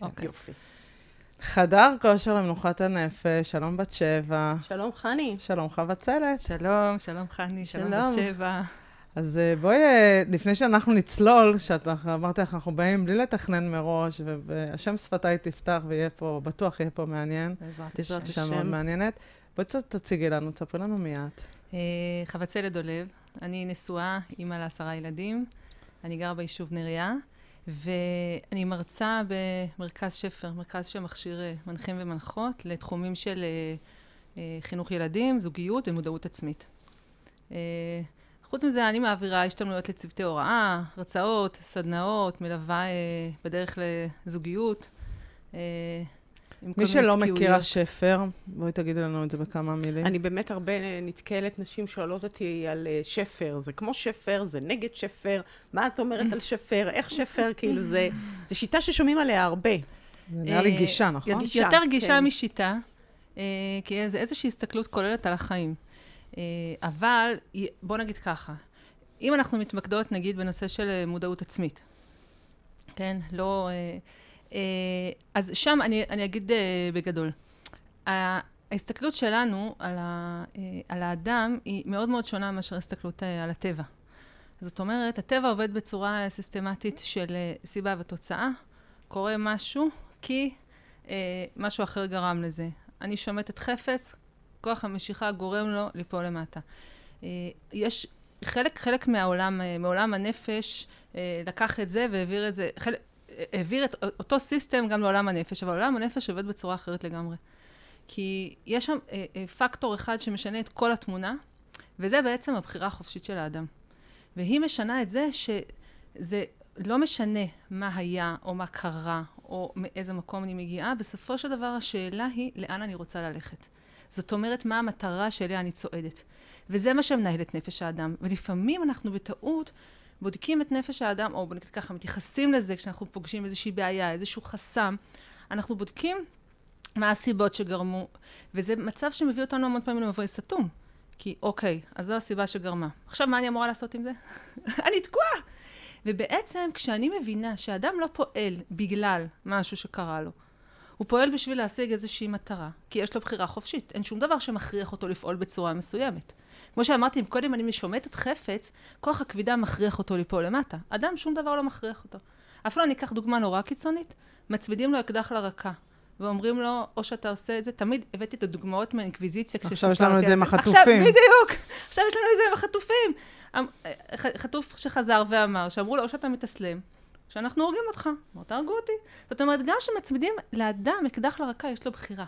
אוקיי. יופי. חדר כושר למנוחת הנפש, שלום בת שבע. שלום חני. שלום חבצלת. שלום, שלום חני, שלום בת שבע. אז בואי, לפני שאנחנו נצלול, אמרתי לך, אנחנו באים בלי לתכנן מראש, והשם שפתיי תפתח ויהיה פה, בטוח יהיה פה מעניין. בעזרת השם מאוד מעניינת. בואי תציגי לנו, תספרי לנו מיד. חבצלת דולב, אני נשואה, אימא ל10 ילדים, אני גרה ביישוב נריה, ואני מרצה במרכז שפר, מרכז שמכשיר מנחים ומנחות לתחומים של חינוך ילדים, זוגיות ומודעות עצמית. חוץ מזה, אני מעבירה השתלמויות לצוותי הוראה, הרצאות, סדנאות, מלווה בדרך לזוגיות. מי שלא מכירה שפר, בואי תגידי לנו את זה בכמה מילים. אני באמת הרבה נתקלת, נשים שואלות אותי על שפר. זה כמו שפר, זה נגד שפר. מה את אומרת על שפר? איך שפר? כאילו זה שיטה ששומעים עליה הרבה. זה נראה לי גישה, נכון? יותר גישה משיטה, כי זה איזושהי הסתכלות כוללת על החיים. אבל בוא נגיד ככה, אם אנחנו מתמקדות נגיד בנושא של מודעות עצמית, כן? לא... אז שם אני אגיד בגדול. ההסתכלות שלנו על האדם היא מאוד מאוד שונה מאשר הסתכלות על הטבע. זאת אומרת, הטבע עובד בצורה סיסטמטית של סיבה ותוצאה, קורה משהו כי משהו אחר גרם לזה. אני שומטת חפץ, כוח המשיכה גורם לו ליפול למטה. יש חלק מעולם הנפש לקח את זה והעביר את זה, העביר את אותו סיסטם גם לעולם הנפש, אבל עולם הנפש עובד בצורה אחרת לגמרי. כי יש שם פקטור אחד שמשנה את כל התמונה, וזה בעצם הבחירה החופשית של האדם. והיא משנה את זה שזה לא משנה מה היה או מה קרה, או מאיזה מקום אני מגיעה, בסופו של דבר השאלה היא לאן אני רוצה ללכת. זאת אומרת, מה המטרה שאליה אני צועדת. וזה מה שמנהל את נפש האדם. ולפעמים אנחנו בטעות בודקים את נפש האדם, או בנקרא ככה, מתייחסים לזה כשאנחנו פוגשים איזושהי בעיה, איזשהו חסם. אנחנו בודקים מה הסיבות שגרמו, וזה מצב שמביא אותנו המון פעמים למבוי סתום. כי אוקיי, אז זו הסיבה שגרמה. עכשיו מה אני אמורה לעשות עם זה? אני תקועה! ובעצם כשאני מבינה שהאדם לא פועל בגלל משהו שקרה לו, הוא פועל בשביל להשיג איזושהי מטרה, כי יש לו בחירה חופשית. אין שום דבר שמכריח אותו לפעול בצורה מסוימת. כמו שאמרתי, אם קודם אני משומטת חפץ, כוח הכבידה מכריח אותו ליפול למטה. אדם שום דבר לא מכריח אותו. אפילו אני אקח דוגמה נורא קיצונית, מצמידים לו אקדח לרקה, ואומרים לו, או שאתה עושה את זה, תמיד הבאתי את הדוגמאות מהאינקוויזיציה, עכשיו יש לנו את זה עם החטופים. עכשיו, בדיוק, עכשיו יש לנו את זה עם החטופים. חטוף שחזר ואמר, שאמרו לו, או שאתה מתאסלם, שאנחנו הורגים אותך, או תהרגו אותי. זאת אומרת, גם שמצמידים לאדם אקדח לרקה, יש לו בחירה.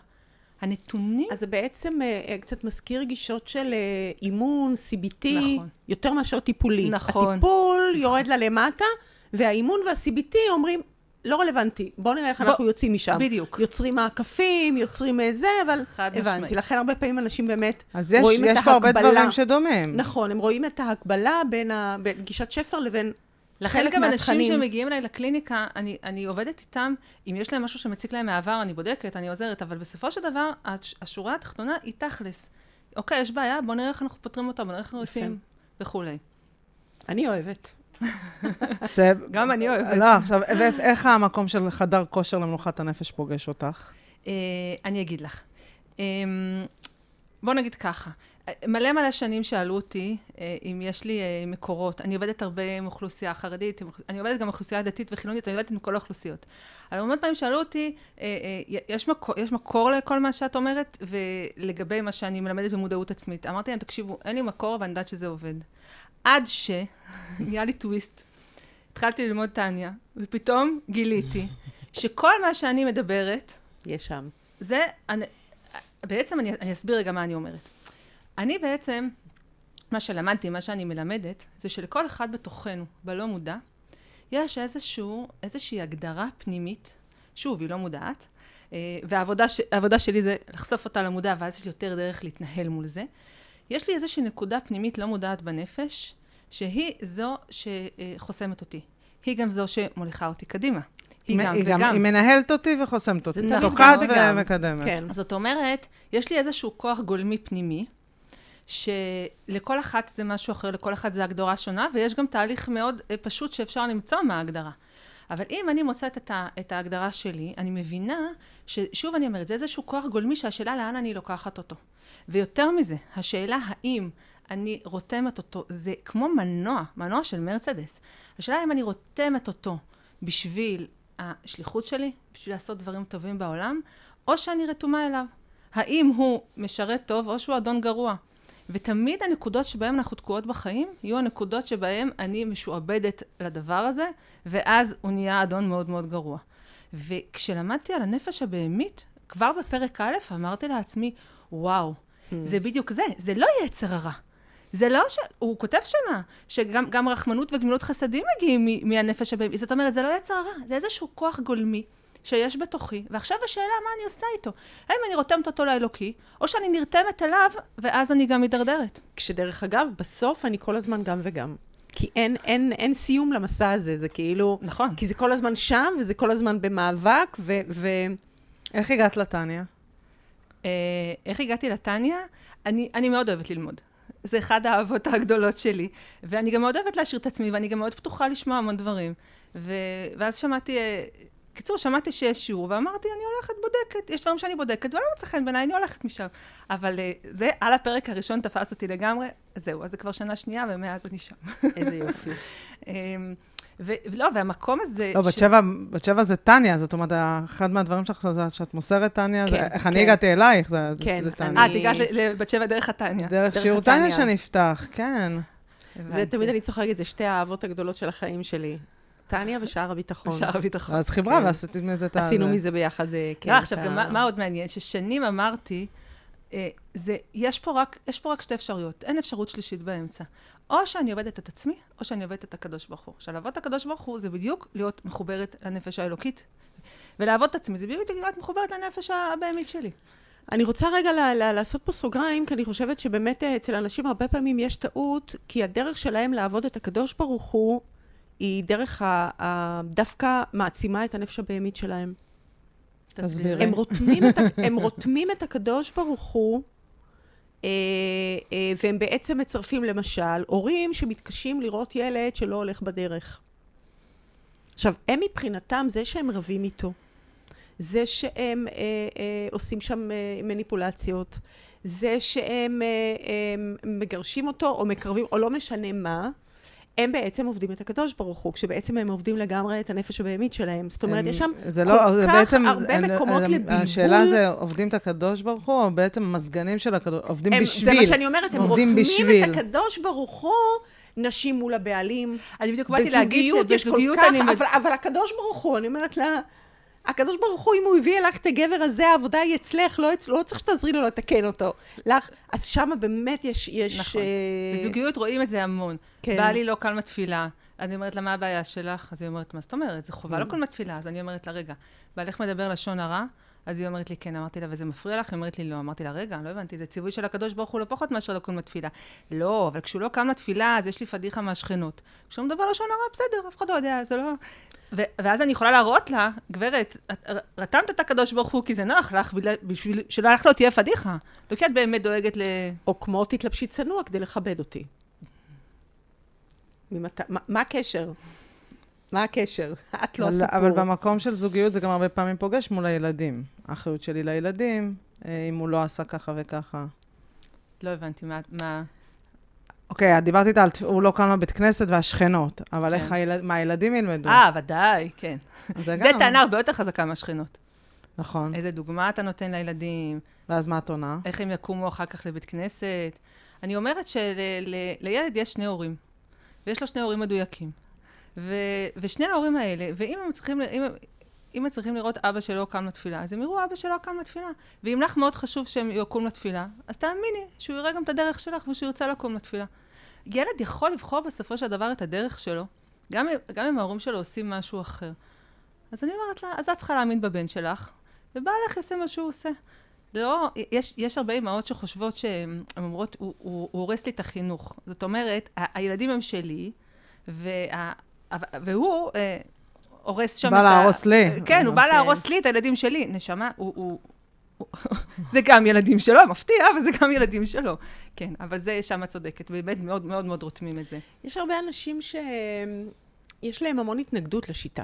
הנתונים... אז זה בעצם קצת מזכיר גישות של אימון, CBT, נכון. יותר מאשר טיפולי. נכון. הטיפול יורד ללמטה, והאימון וה-CBT אומרים, לא רלוונטי, בואו נראה איך אנחנו יוצאים משם. בדיוק. יוצרים מעקפים, יוצרים זה, אבל הבנתי. לכן הרבה פעמים אנשים באמת רואים את ההקבלה. אז יש פה הרבה דברים שדומים. נכון, הם רואים את ההקבלה בין גישת שפר לבין לכן גם אנשים שמגיעים אליי לקליניקה, אני עובדת איתם, אם יש להם משהו שמציק להם מהעבר, אני בודקת, אני עוזרת, אבל בסופו של דבר, השורה התחתונה היא תכלס. אוקיי, יש בעיה, בוא נראה איך אנחנו פותרים אותה, בוא נראה איך אנחנו יוצאים, וכולי. אני אוהבת. גם אני אוהבת. לא, עכשיו, איך המקום של חדר כושר למנוחת הנפש פוגש אותך? אני אגיד לך. בוא נגיד ככה. מלא שנים שאלו אותי אם יש לי מקורות. אני עובדת הרבה עם אוכלוסייה חרדית, אני עובדת גם עם אוכלוסייה דתית וחילונית, אני עובדת עם כל האוכלוסיות. אבל המון פעמים שאלו אותי, יש מקור לכל מה שאת אומרת, ולגבי מה שאני מלמדת במודעות עצמית. אמרתי להם, תקשיבו, אין לי מקור, אבל אני יודעת שזה עובד. עד נהיה לי טוויסט, התחלתי ללמוד טניה, ופתאום גיליתי שכל מה שאני מדברת, יש שם. זה, בעצם אני אסביר רגע מה אני אומרת. אני בעצם, מה שלמדתי, מה שאני מלמדת, זה שלכל אחד בתוכנו, בלא מודע, יש איזושהי הגדרה פנימית, שוב, היא לא מודעת, והעבודה שלי זה לחשוף אותה למודע, ואז יש לי יותר דרך להתנהל מול זה. יש לי איזושהי נקודה פנימית לא מודעת בנפש, שהיא זו שחוסמת אותי. היא גם זו שמוליכה אותי קדימה. היא מנהלת אותי וחוסמת אותי. זה תוקעת ומקדמת. כן. זאת אומרת, יש לי איזשהו כוח גולמי פנימי, שלכל אחת זה משהו אחר, לכל אחת זה הגדרה שונה, ויש גם תהליך מאוד פשוט שאפשר למצוא מההגדרה. אבל אם אני מוצאת את ההגדרה שלי, אני מבינה ששוב אני אומרת, זה איזשהו כוח גולמי שהשאלה לאן אני לוקחת אותו. ויותר מזה, השאלה האם אני רותמת אותו, זה כמו מנוע של מרצדס. השאלה אם אני רותמת אותו בשביל השליחות שלי, בשביל לעשות דברים טובים בעולם, או שאני רתומה אליו. האם הוא משרת טוב או שהוא אדון גרוע. ותמיד הנקודות שבהן אנחנו תקועות בחיים, יהיו הנקודות שבהן אני משועבדת לדבר הזה, ואז הוא נהיה אדון מאוד מאוד גרוע. וכשלמדתי על הנפש הבהמית, כבר בפרק א', אמרתי לעצמי, וואו, זה בדיוק זה לא יצר הרע. זה לא הוא כותב שמה, שגם רחמנות וגמילות חסדים מגיעים מהנפש הבהמית. זאת אומרת, זה לא יצר הרע, זה איזשהו כוח גולמי שיש בתוכי, ועכשיו השאלה מה אני עושה איתו. האם אני רותמת אותו לאלוקי, או שאני נרתמת אליו, ואז אני גם מדרדרת. כשדרך אגב, בסוף אני כל הזמן גם וגם. כי אין סיום למסע הזה, זה כאילו... נכון. כי זה כל הזמן שם, וזה כל הזמן במאבק, איך הגעת לטניה? איך הגעתי לטניה? אני מאוד אוהבת ללמוד. זה אחד האהבות הגדולות שלי, ואני גם מאוד אוהבת להשאיר את עצמי, ואני גם מאוד פתוחה לשמוע המון דברים. ואז שמעתי שיש שיעור, ואמרתי, אני הולכת בודקת, יש דברים שאני בודקת, ולא מצא חן בעיניי, אני הולכת משם. אבל זה, על הפרק הראשון תפס אותי לגמרי, זהו, אז זה כבר שנה שנייה, ומאז אני שם. איזה יופי. ולא, והמקום הזה... לא, בת שבע זה טניה, זאת אומרת, אחד מהדברים שלך זה שאת מוסרת טניה, איך אני הגעתי אלייך, זה טניה. את הגעת לבת שבע דרך הטניה. דרך שיעור טניה שנפתח, כן. זה תמיד אני צוחקת, זה שתי האהבות הגדולות של החיים שלי. טניה ושער הביטחון. שער הביטחון. אז חברה, ועשיתי מזה את ה... עשינו מזה ביחד, כן. לא, עכשיו, מה עוד מעניין? ששנים אמרתי, יש פה רק שתי אפשרויות, אין אפשרות שלישית באמצע. או שאני עובדת את עצמי, או שאני עובדת את הקדוש ברוך הוא. לעבוד את הקדוש ברוך הוא זה בדיוק להיות מחוברת לנפש האלוקית, ולעבוד את עצמי זה בדיוק להיות מחוברת לנפש הבהמית שלי. אני רוצה רגע לעשות פה סוגריים, כי אני חושבת שבאמת אצל אנשים הרבה פעמים יש טעות, כי הדרך שלהם לעבוד את הקדוש ברוך הוא, היא דרך דווקא מעצימה את הנפש הבהמית שלהם. תסבירי. הם רותמים את הקדוש ברוך הוא, והם בעצם מצרפים למשל, הורים שמתקשים לראות ילד שלא הולך בדרך. עכשיו, הם מבחינתם, זה שהם רבים איתו, זה שהם עושים שם מניפולציות, זה שהם מגרשים אותו או מקרבים, או לא משנה מה, הם בעצם עובדים את הקדוש ברוך הוא, כשבעצם הם עובדים לגמרי את הנפש הבהמית שלהם. זאת אומרת, יש שם כל כך הרבה מקומות לבלבול. השאלה זה, עובדים את הקדוש ברוך הוא, או בעצם המסגנים של הקדוש, עובדים בשביל. זה מה שאני אומרת, הם רותמים את הקדוש ברוך הוא, נשים מול הבעלים. אני בדיוק באתי להגיד שבזוגיות אני... אבל הקדוש ברוך הוא, אני אומרת לה, הקדוש ברוך הוא, אם הוא הביא אלך את הגבר הזה, העבודה היא אצלך, לא צריך שתעזרי לו לתקן אותו. אז שם באמת יש... נכון. בזוגיות רואים את זה המון. בא לי לא קל מתפילה. אני אומרת לה, מה הבעיה שלך? אז היא אומרת, מה זאת אומרת? זה חובה לא קל מתפילה. אז אני אומרת לה, רגע, בעלך מדבר לשון הרע? אז היא אומרת לי, כן, אמרתי לה, וזה מפריע לך? היא אומרת לי, לא. אמרתי לה, רגע, לא הבנתי, זה ציווי של הקדוש ברוך הוא לא פחות מאשר לא קל מתפילה. לא, אבל כשהוא לא קל מתפילה, אז יש לי פדיחה מהשכנות. כשהוא מדבר לשון הרע, בסדר, אף אחד לא יודע, זה לא... ואז אני יכולה להראות לה, גברת, רתמת את הקדוש ברוך הוא כי זה נוח לך, בשביל שלא הלך לא תהיה פדיחה. לא כי את באמת דואגת או כמו תתלבשי צנוע כדי לכבד אותי. מה הקשר? מה הקשר? את לא סיפור. אבל במקום של זוגיות זה גם הרבה פעמים פוגש מול הילדים. האחריות שלי לילדים, אם הוא לא עשה ככה וככה. לא הבנתי מה... אוקיי, דיברתי איתה על, הוא לא קם בבית כנסת והשכנות, אבל איך מה הילדים ילמדו? ודאי, כן. זה טענה הרבה יותר חזקה מהשכנות. נכון. איזה דוגמה אתה נותן לילדים. ואז מה את עונה? איך הם יקומו אחר כך לבית כנסת. אני אומרת שלילד יש שני הורים, ויש לו שני הורים מדויקים. ושני ההורים האלה, ואם הם צריכים לראות אבא שלו קם לתפילה, אז הם יראו אבא שלו קם לתפילה. ואם לך מאוד חשוב שהם יקום לתפילה, אז תאמיני שהוא יראה גם את הדרך שלך ושהוא ירצה לקום לתפילה. ילד יכול לבחור בסופו של דבר את הדרך שלו, גם אם ההורים שלו עושים משהו אחר. אז אני אומרת לה, אז את צריכה להאמין בבן שלך, ובעלך יעשה מה שהוא עושה. לא, יש הרבה אמהות שחושבות שהן אומרות, הוא הורס לי את החינוך. זאת אומרת, הילדים הם שלי, והוא הורס שם את ה... בא להרוס לי. כן, הוא בא להרוס לי את הילדים שלי. נשמה, זה גם ילדים שלו, מפתיע, וזה גם ילדים שלו. כן, אבל זה שם צודקת, ובאמת מאוד מאוד מאוד רותמים את זה. יש הרבה אנשים שיש להם המון התנגדות לשיטה.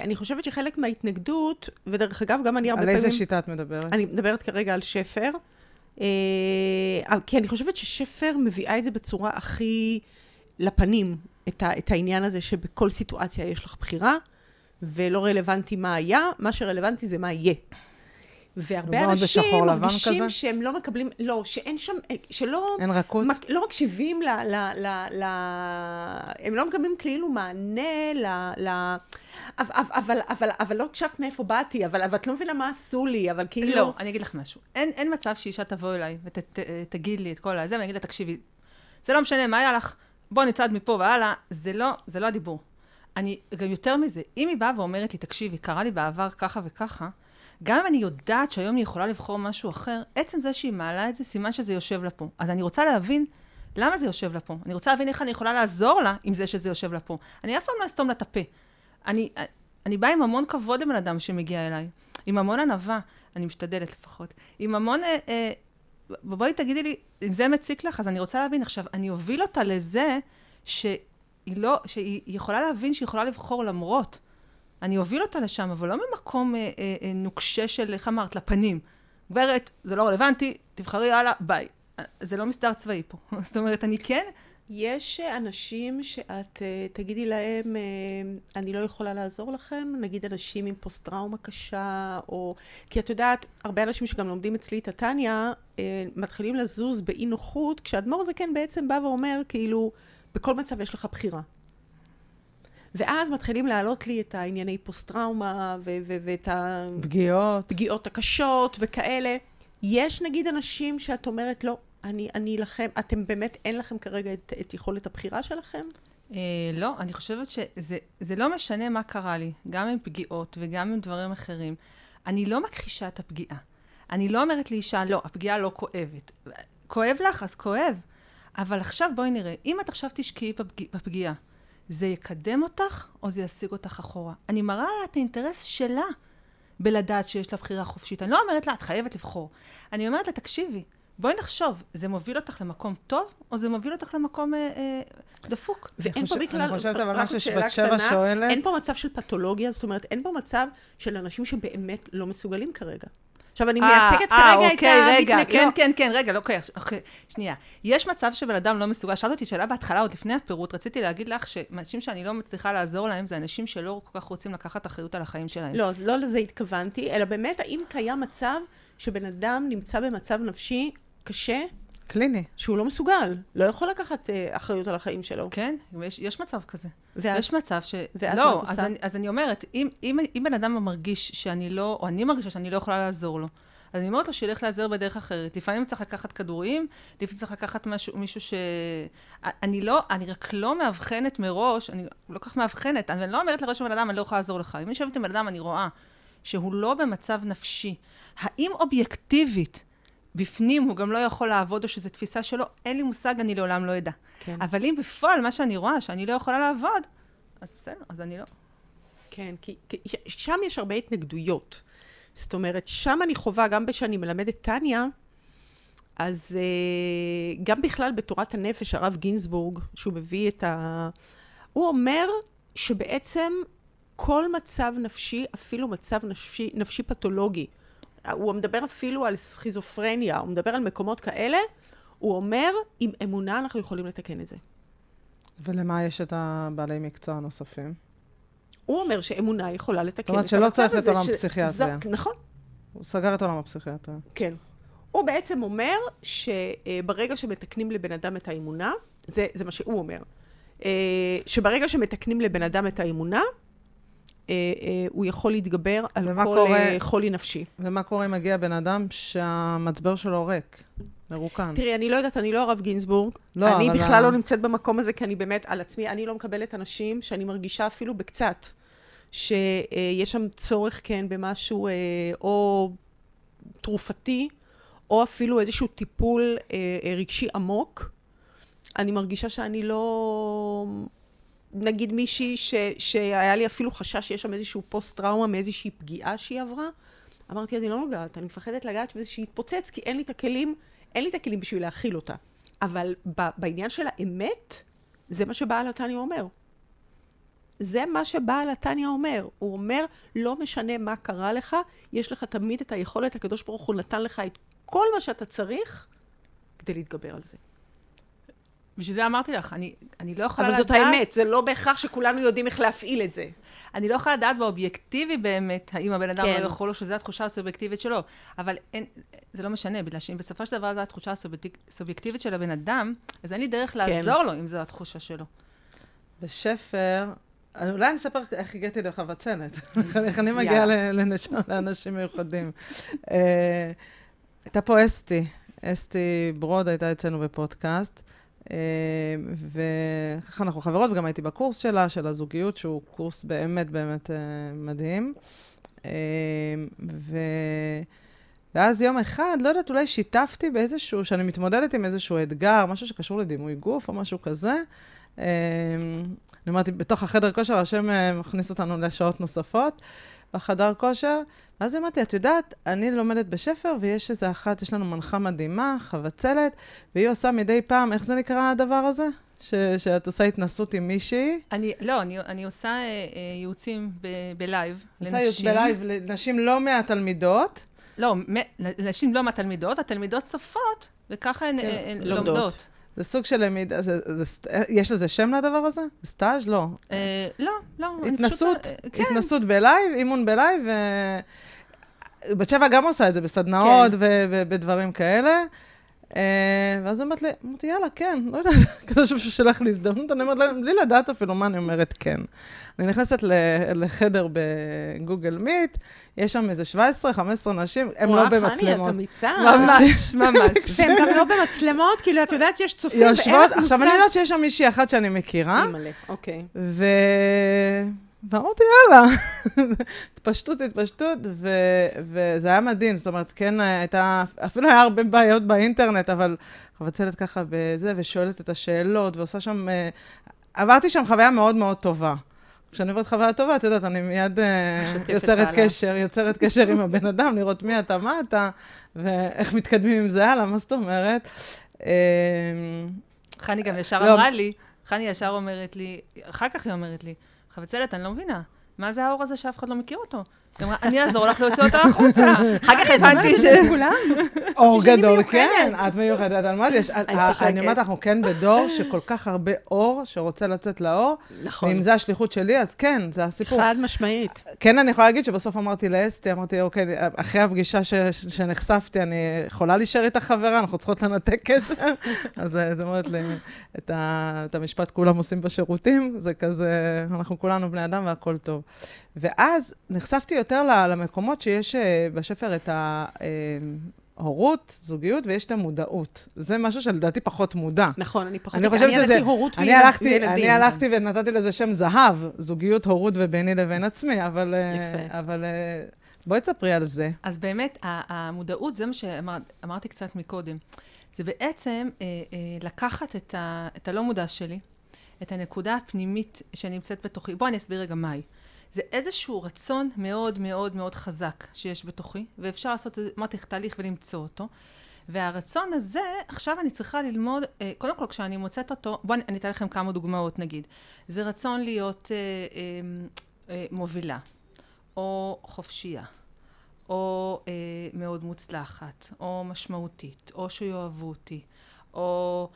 אני חושבת שחלק מההתנגדות, ודרך אגב, גם אני הרבה פעמים... על איזה שיטה את מדברת? אני מדברת כרגע על שפר, כי אני חושבת ששפר מביאה את זה בצורה הכי לפנים, את העניין הזה שבכל סיטואציה יש לך בחירה, ולא רלוונטי מה היה, מה שרלוונטי זה מה יהיה. והרבה אנשים מרגישים שהם לא מקבלים, לא, שאין שם, שלא... אין רכות? לא מקשיבים הם לא מקבלים כאילו מענה אבל לא הקשבת מאיפה באתי, אבל את לא מבינה מה עשו לי, אבל כאילו... לא, אני אגיד לך משהו. אין מצב שאישה תבוא אליי ותגיד לי את כל הזה, ואני אגיד לה, תקשיבי, זה לא משנה מה היה לך, בוא נצעד מפה והלאה, זה לא הדיבור. אני, גם יותר מזה, אם היא באה ואומרת לי, תקשיבי, קרה לי בעבר ככה וככה, גם אם אני יודעת שהיום היא יכולה לבחור משהו אחר, עצם זה שהיא מעלה את זה, סימן שזה יושב לה פה. אז אני רוצה להבין למה זה יושב לה פה. אני רוצה להבין איך אני יכולה לעזור לה עם זה שזה יושב לה פה. אני אף פעם לא אסתום לה את הפה. אני באה עם המון כבוד לבן אדם שמגיע אליי, עם המון ענווה, אני משתדלת לפחות, עם המון, בואי תגידי לי, אם זה מציק לך, אז אני רוצה להבין. עכשיו, אני אוביל אותה לזה שהיא יכולה להבין שהיא יכולה לבחור למרות. אני אוביל אותה לשם, אבל לא ממקום נוקשה של, איך אמרת, לפנים. גברת, זה לא רלוונטי, תבחרי הלאה, ביי. זה לא מסדר צבאי פה. זאת אומרת, אני כן... יש אנשים שאת תגידי להם, אני לא יכולה לעזור לכם, נגיד אנשים עם פוסט-טראומה קשה, או... כי את יודעת, הרבה אנשים שגם לומדים אצלי את הטניה, מתחילים לזוז באי נוחות, כשאדמו"ר זקן בעצם בא ואומר, כאילו, בכל מצב יש לך בחירה. ואז מתחילים להעלות לי את הענייני פוסט-טראומה, ואת הפגיעות הקשות וכאלה. יש נגיד אנשים שאת אומרת, לא, אני לכם, אתם באמת, אין לכם כרגע את יכולת הבחירה שלכם? לא, אני חושבת שזה לא משנה מה קרה לי, גם עם פגיעות וגם עם דברים אחרים. אני לא מכחישה את הפגיעה. אני לא אומרת לאישה, לא, הפגיעה לא כואבת. כואב לך, אז כואב. אבל עכשיו בואי נראה, אם את עכשיו תשקיעי בפגיעה, זה יקדם אותך או זה ישיג אותך אחורה? אני מראה לה את האינטרס שלה בלדעת שיש לה בחירה חופשית. אני לא אומרת לה, את חייבת לבחור. אני אומרת לה, תקשיבי, בואי נחשוב, זה מוביל אותך למקום טוב, או זה מוביל אותך למקום דפוק? ואין פה בכלל, אני חושבת אבל משהו שבת שבע שואלת. אין פה מצב של פתולוגיה, זאת אומרת, אין פה מצב של אנשים שבאמת לא מסוגלים כרגע. עכשיו, אני מייצגת כרגע את המתנגד. כן, רגע, לא, אוקיי, שנייה. יש מצב שבן אדם לא מסוגל, שאלת אותי שאלה בהתחלה, עוד לפני הפירוט, רציתי להגיד לך שאנשים שאני לא מצליחה לעזור להם, זה אנשים שלא כל כך רוצים לקחת אחריות על החיים שלהם. לא לזה התכוונתי, אלא באמת, האם קיים מצב שבן אדם נמצא במצב נפשי קשה, קליני, שהוא לא מסוגל, לא יכול לקחת אחריות על החיים שלו. כן, יש מצב כזה. ואז, יש מצב ואז לא, אז אני אומרת, אם בן אדם מרגיש שאני לא, או אני מרגישה שאני לא יכולה לעזור לו, אז אני אומרת לו שילך לעזר בדרך אחרת. לפעמים צריך לקחת כדורים, לפעמים צריך לקחת מישהו אני רק לא מאבחנת מראש, אני לא כך מאבחנת, אני לא אומרת לראש בן אדם, אני לא יכולה לעזור לך. אם אני יושבת עם בן אדם, אני רואה שהוא לא במצב נפשי. האם אובייקטיבית, בפנים הוא גם לא יכול לעבוד, או שזו תפיסה שלו, אין לי מושג, אני לעולם לא אדע. כן. אבל אם בפועל, מה שאני רואה, שאני לא יכולה לעבוד, אז בסדר, אז אני לא. כן, כי שם יש הרבה התנגדויות. זאת אומרת, שם אני חובה, גם כשאני מלמדת טניה, אז גם בכלל בתורת הנפש, הרב גינסבורג, שהוא מביא הוא אומר שבעצם כל מצב נפשי, אפילו מצב נפשי פתולוגי, הוא מדבר אפילו על סכיזופרניה, הוא מדבר על מקומות כאלה, הוא אומר, עם אמונה אנחנו יכולים לתקן את זה. ולמה יש את הבעלי מקצוע הנוספים? הוא אומר שאמונה יכולה לתקן את המצב הזה. זאת אומרת שלא צריך את עולם הפסיכיאטריה. נכון. הוא סגר את עולם הפסיכיאטריה. כן. הוא בעצם אומר שברגע שמתקנים לבן אדם את האמונה, זה מה שהוא אומר, שברגע שמתקנים לבן אדם את האמונה, הוא יכול להתגבר על כל חולי נפשי. ומה קורה אם מגיע בן אדם שהמצבר שלו ריק, מרוקן? תראי, אני לא יודעת, אני לא הרב גינסבורג. אני בכלל לא נמצאת במקום הזה, כי אני באמת על עצמי, אני לא מקבלת אנשים שאני מרגישה אפילו בקצת, שיש שם צורך כן במשהו או תרופתי, או אפילו איזשהו טיפול רגשי עמוק. אני מרגישה שאני לא... נגיד מישהי שהיה לי אפילו חשש שיש שם איזשהו פוסט-טראומה מאיזושהי פגיעה שהיא עברה, אמרתי, אני לא נוגעת, אני מפחדת לגעת שזה יתפוצץ, כי אין לי את הכלים בשביל להכיל אותה. אבל בעניין של האמת, זה מה שבעל התניא אומר. זה מה שבעל התניא אומר. הוא אומר, לא משנה מה קרה לך, יש לך תמיד את היכולת, הקדוש ברוך הוא נתן לך את כל מה שאתה צריך כדי להתגבר על זה. בשביל זה אמרתי לך, אני לא יכולה אבל לדעת... זאת האמת, זה לא בהכרח שכולנו יודעים איך להפעיל את זה. אני לא יכולה לדעת באובייקטיבי באמת, האם הבן אדם כן. לא יכול, או שזו התחושה הסובייקטיבית שלו. אבל זה לא משנה, בגלל שאם בסופו של דבר זו התחושה הסובייקטיבית של הבן אדם, אז אין לי דרך לעזור לו אם זו התחושה שלו. בשפר, אולי אני אספר איך הגעתי לחבצלת, איך אני מגיעה לאנשים מיוחדים. הייתה פה אסתי ברוד הייתה אצלנו בפודקאסט, וככה אנחנו חברות, וגם הייתי בקורס שלה, של הזוגיות, שהוא קורס באמת באמת מדהים. ואז יום אחד, לא יודעת, אולי שיתפתי באיזשהו, שאני מתמודדת עם איזשהו אתגר, משהו שקשור לדימוי גוף או משהו כזה. אני אמרתי, בתוך החדר כושר, השם מכניס אותנו לשעות נוספות, בחדר כושר, ואז אמרתי, את יודעת, אני לומדת בשפר, ויש איזה אחת, יש לנו מנחה מדהימה, חבצלת, והיא עושה מדי פעם, איך זה נקרא הדבר הזה? שאת עושה התנסות עם מישהי? אני עושה ייעוצים בלייב לנשים. עושה ייעוץ בלייב לנשים לא מהתלמידות. לא, לנשים לא מהתלמידות, התלמידות צופות, וככה הן לומדות. זה סוג של למידה, יש לזה שם לדבר הזה? סטאז'? לא. לא. התנסות בלייב, אימון בלייב, בת שבע גם עושה את זה בסדנאות ובדברים כאלה. ואז היא אמרת לי, יאללה, כן, לא יודעת, כזה שהוא שלח לי הזדמנות, אני אומרת להם, בלי לדעת אפילו מה אני אומרת כן. אני נכנסת לחדר בגוגל מיט, יש שם איזה 17-15 נשים, הם לא במצלמות. חני, את אמיצה. ממש. הם גם לא במצלמות, כאילו, את יודעת שיש צופים ואין לך מושג. עכשיו, אני יודעת שיש שם מישהי אחת שאני מכירה. מלא, אוקיי. ואמרתי, יאללה, התפשטות, וזה היה מדהים, זאת אומרת, כן, אפילו היה הרבה בעיות באינטרנט, אבל חבצלת ככה בזה, ושואלת את השאלות, ועושה שם, עברתי שם חוויה מאוד מאוד טובה. כשאני עוברת חוויה טובה, את יודעת, אני מיד יוצרת קשר עם הבן אדם, לראות מי אתה, מה אתה, ואיך מתקדמים עם זה הלאה, מה זאת אומרת? חני גם ישר אמרה לי, חני ישר אומרת לי, אחר כך היא אומרת לי, חבצלת, אני לא מבינה, מה זה האור הזה שאף אחד לא מכיר אותו? אני אעזור לך להוציא אותו החוצה. אחר כך הבנתי כולם. אור גדול, כן, את מיוחדת. אני אומרת, אנחנו כן בדור שכל כך הרבה אור שרוצה לצאת לאור. נכון. ואם זה השליחות שלי, אז כן, זה הסיפור. חד משמעית. כן, אני יכולה להגיד שבסוף אמרתי לאסתי, אמרתי, אוקיי, אחרי הפגישה שנחשפתי, אני יכולה להישאר איתה חברה, אנחנו צריכות לנתק קשר. אז זה אומרת לי, את המשפט כולם עושים בשירותים, זה כזה, אנחנו כולנו בני אדם והכל טוב. ואז נחשפתי יותר למקומות שיש בשפר את ההורות, זוגיות, ויש את המודעות. זה משהו שלדעתי פחות מודע. נכון, אני ידעתי הורות וילדים. אני הלכתי ונתתי לזה שם זהב, זוגיות, הורות וביני לבין עצמי, אבל בואי תספרי על זה. אז באמת, המודעות, זה מה שאמרתי קצת מקודם. זה בעצם לקחת את הלא מודע שלי, את הנקודה הפנימית שנמצאת בתוכי. בואו אני אסביר רגע מהי. זה איזשהו רצון מאוד מאוד מאוד חזק שיש בתוכי, ואפשר לעשות, אמרתי, תהליך ולמצוא אותו. והרצון הזה, עכשיו אני צריכה ללמוד, קודם כל כשאני מוצאת אותו, בואו אני אתן לכם כמה דוגמאות נגיד. זה רצון להיות מובילה, או חופשייה, או מאוד מוצלחת, או משמעותית, או שיאהבו אותי, או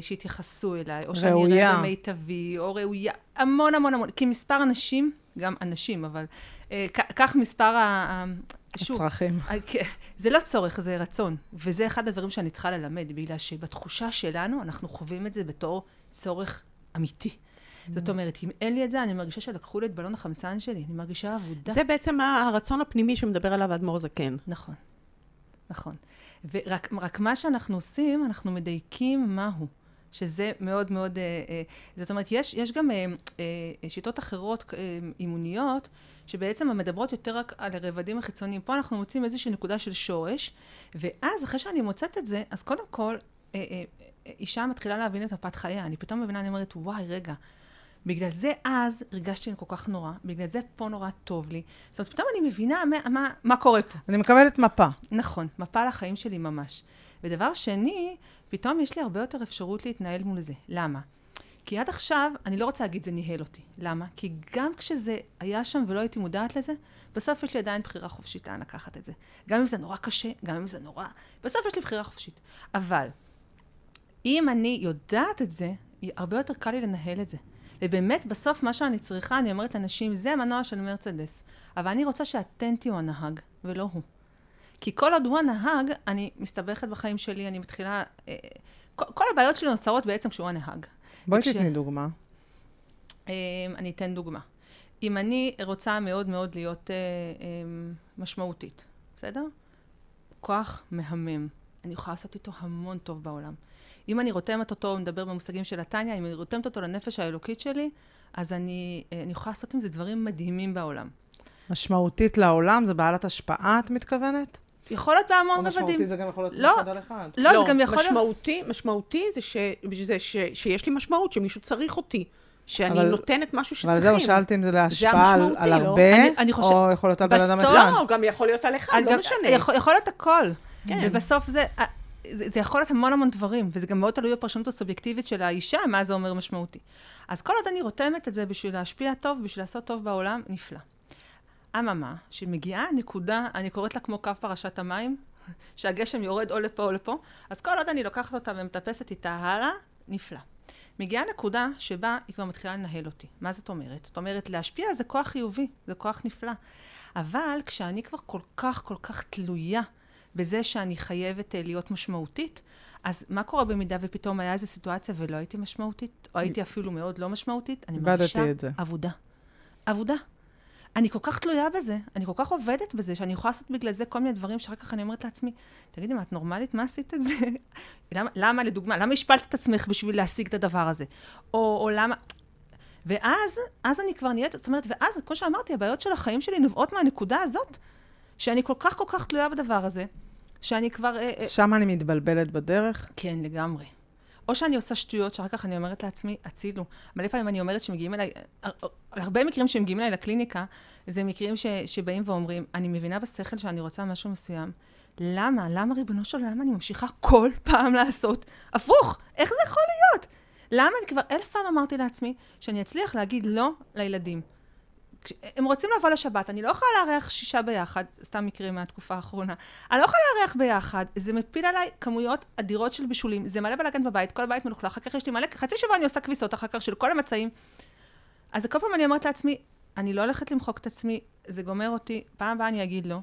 שיתייחסו אליי, או שאני אראה במיטבי, או ראויה, המון המון המון, כי מספר אנשים, גם אנשים, אבל כך מספר הצרכים. זה לא צורך, זה רצון, וזה אחד הדברים שאני צריכה ללמד, בגלל שבתחושה שלנו אנחנו חווים את זה בתור צורך אמיתי. זאת אומרת, אם אין לי את זה, אני מרגישה שלקחו לי את בלון החמצן שלי, אני מרגישה עבודה. זה בעצם הרצון הפנימי שמדבר עליו אדמו"ר זקן. נכון, נכון. ורק מה שאנחנו עושים, אנחנו מדייקים מהו. שזה מאוד מאוד, זאת אומרת, יש גם שיטות אחרות אימוניות, שבעצם מדברות יותר רק על הרבדים החיצוניים. פה אנחנו מוצאים איזושהי נקודה של שורש, ואז אחרי שאני מוצאת את זה, אז קודם כל, אישה מתחילה להבין את מפת חייה. אני פתאום מבינה, אני אומרת, וואי, רגע, בגלל זה אז הרגשתי כל כך נורא, בגלל זה פה נורא טוב לי. זאת אומרת, פתאום אני מבינה מה קורה פה. אני מקבלת מפה. נכון, מפה לחיים שלי ממש. ודבר שני, פתאום יש לי הרבה יותר אפשרות להתנהל מול זה. למה? כי עד עכשיו, אני לא רוצה להגיד זה ניהל אותי. למה? כי גם כשזה היה שם ולא הייתי מודעת לזה, בסוף יש לי עדיין בחירה חופשית לאן לקחת את זה. גם אם זה נורא קשה, גם אם זה נורא... בסוף יש לי בחירה חופשית. אבל, אם אני יודעת את זה, הרבה יותר קל לי לנהל את זה. ובאמת, בסוף מה שאני צריכה, אני אומרת לאנשים, זה המנוע של מרצדס. אבל אני רוצה שאתן תהיו הנהג, ולא הוא. כי כל עוד הוא הנהג, אני מסתבכת בחיים שלי, אני מתחילה... כל הבעיות שלי נוצרות בעצם כשהוא הנהג. בואי תתני דוגמה. אני אתן דוגמה. אם אני רוצה מאוד מאוד להיות משמעותית, בסדר? כוח מהמם. אני יכולה לעשות איתו המון טוב בעולם. אם אני רותמת אותו, מדבר במושגים של התניה, אם אני רותמת אותו לנפש האלוקית שלי, אז אני יכולה לעשות עם זה דברים מדהימים בעולם. משמעותית לעולם, זה בעלת השפעה, את מתכוונת? יכול להיות בהמון רבדים. או משמעותי זה גם יכול להיות אחד על אחד? לא, זה גם יכול להיות... משמעותי זה שיש לי משמעות, שמישהו צריך אותי. שאני נותנת משהו שצריכים. אבל זהו, שאלתי אם זה להשפעה על הרבה, או יכול להיות על בן אדם אחד. לא, גם יכול להיות על אחד, לא משנה. יכול להיות הכל. ובסוף זה יכול להיות המון המון דברים, וזה גם מאוד תלוי בפרשנות הסובייקטיבית של האישה, מה זה אומר משמעותי. אז כל עוד אני רותמת את זה בשביל להשפיע טוב, בשביל לעשות טוב בעולם, נפלא. אממה, שמגיעה נקודה, אני קוראת לה כמו קו פרשת המים, שהגשם יורד או לפה או לפה, אז כל עוד אני לוקחת אותה ומטפסת איתה הלאה, נפלא. מגיעה נקודה שבה היא כבר מתחילה לנהל אותי. מה זאת אומרת? זאת אומרת, להשפיע זה כוח חיובי, זה כוח נפלא. אבל כשאני כבר כל כך תלויה בזה שאני חייבת להיות משמעותית, אז מה קורה במידה ופתאום היה איזו סיטואציה ולא הייתי משמעותית, או הייתי אפילו מאוד לא משמעותית? אני מרגישה עבודה. אני כל כך תלויה בזה, אני כל כך עובדת בזה, שאני יכולה לעשות בגלל זה כל מיני דברים שאחר כך אני אומרת לעצמי, תגידי, מה, את נורמלית? מה עשית את זה? למה, לדוגמה, למה השפלת את עצמך בשביל להשיג את הדבר הזה? או למה... ואז אני כבר נהיית, זאת אומרת, ואז, כמו שאמרתי, הבעיות של החיים שלי נובעות מהנקודה הזאת, שאני כל כך תלויה בדבר הזה, שאני כבר... שם אני מתבלבלת בדרך? כן, לגמרי. או שאני עושה שטויות, שאחר כך אני אומרת לעצמי, הצילו. מלא פעמים אני אומרת שמגיעים אליי, הרבה מקרים שמגיעים אליי לקליניקה, זה מקרים שבאים ואומרים, אני מבינה בשכל שאני רוצה משהו מסוים. למה ריבונו של עולם אני ממשיכה כל פעם לעשות? הפוך, איך זה יכול להיות? למה אני כבר 1000 פעם אמרתי לעצמי, שאני אצליח להגיד לא לילדים. הם רוצים לבוא לשבת, אני לא יכולה לארח 6 ביחד, סתם מקרה מהתקופה האחרונה. אני לא יכולה לארח ביחד, זה מפיל עליי כמויות אדירות של בישולים, זה מלא בלגן בבית, כל הבית מלוכלך, אחר כך יש לי מלא, חצי שבוע אני עושה כביסות אחר כך של כל המצעים. אז כל פעם אני אומרת לעצמי, אני לא הולכת למחוק את עצמי, זה גומר אותי, פעם הבאה אני אגיד לא.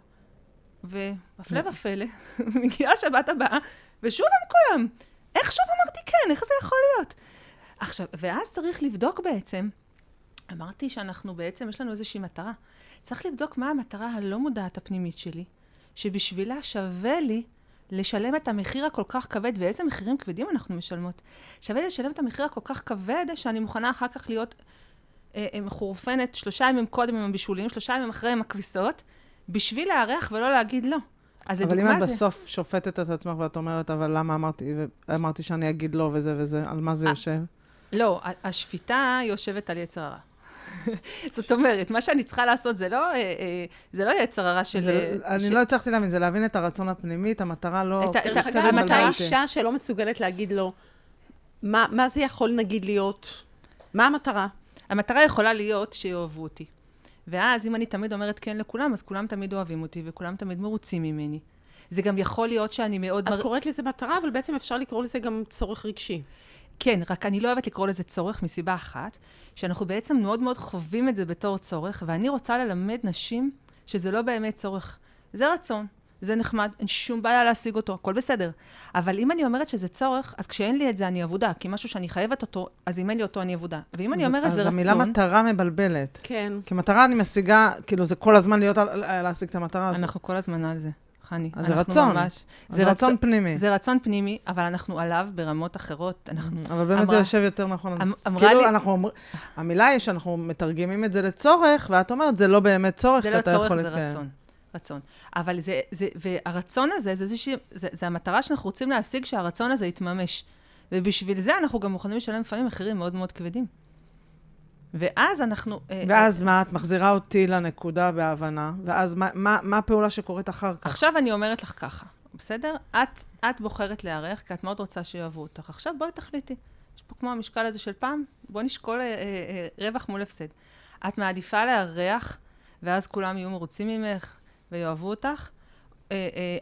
והפלא ופלא, מגיעה שבת הבאה, ושוב הם כולם. איך שוב אמרתי כן? איך זה יכול להיות? עכשיו, ואז צריך לבדוק בעצם, אמרתי שאנחנו בעצם, יש לנו איזושהי מטרה. צריך לבדוק מה המטרה הלא מודעת הפנימית שלי, שבשבילה שווה לי לשלם את המחיר הכל כך כבד, ואיזה מחירים כבדים אנחנו משלמות. שווה לי לשלם את המחיר הכל כך כבד, שאני מוכנה אחר כך להיות מחורפנת 3 ימים קודם עם הבישולים, 3 ימים אחרי עם הכביסות, בשביל להארח ולא להגיד לא. אבל אם את בסוף שופטת את עצמך ואת אומרת, אבל למה אמרתי שאני אגיד לא וזה וזה, על מה זה יושב? לא, השפיטה יושבת על יצר הרע. זאת אומרת, מה שאני צריכה לעשות זה לא יצר הרע של... אני לא הצלחתי להבין, זה להבין את הרצון הפנימי, את המטרה לא... מתי אישה שלא מסוגלת להגיד לו, מה זה יכול נגיד להיות? מה המטרה? המטרה יכולה להיות שיאהבו אותי. ואז אם אני תמיד אומרת כן לכולם, אז כולם תמיד אוהבים אותי, וכולם תמיד מרוצים ממני. זה גם יכול להיות שאני מאוד... את קוראת לזה מטרה, אבל בעצם אפשר לקרוא לזה גם צורך רגשי. כן, רק אני לא אוהבת לקרוא לזה צורך מסיבה אחת, שאנחנו בעצם מאוד מאוד חווים את זה בתור צורך, ואני רוצה ללמד נשים שזה לא באמת צורך. זה רצון, זה נחמד, אין שום בעיה להשיג אותו, הכל בסדר. אבל אם אני אומרת שזה צורך, אז כשאין לי את זה אני עבודה, כי משהו שאני חייבת אותו, אז אם אין לי אותו אני עבודה. ואם אני אומרת זה רצון... אז המילה מטרה מבלבלת. כן. כי מטרה אני משיגה, כאילו זה כל הזמן להיות להשיג את המטרה הזאת. אנחנו כל הזמן על זה. חני. אז זה רצון. זה רצון פנימי. זה רצון פנימי, אבל אנחנו עליו ברמות אחרות. אבל באמת זה יושב יותר נכון. כאילו המילה היא שאנחנו מתרגמים את זה לצורך, ואת אומרת, זה לא באמת צורך, כי אתה יכול להתקיים. זה לא צורך, זה רצון. אבל והרצון הזה, זה המטרה שאנחנו רוצים להשיג, שהרצון הזה יתממש. ובשביל זה אנחנו גם מוכנים לשלם לפעמים מחירים מאוד מאוד כבדים. ואז אנחנו... ואז מה? את מחזירה אותי לנקודה בהבנה, ואז מה הפעולה שקורית אחר כך? עכשיו אני אומרת לך ככה, בסדר? את בוחרת להיערך, כי את מאוד רוצה שיאהבו אותך. עכשיו בואי תחליטי. יש פה כמו המשקל הזה של פעם, בוא נשקול רווח מול הפסד. את מעדיפה לארח, ואז כולם יהיו מרוצים ממך ויאהבו אותך,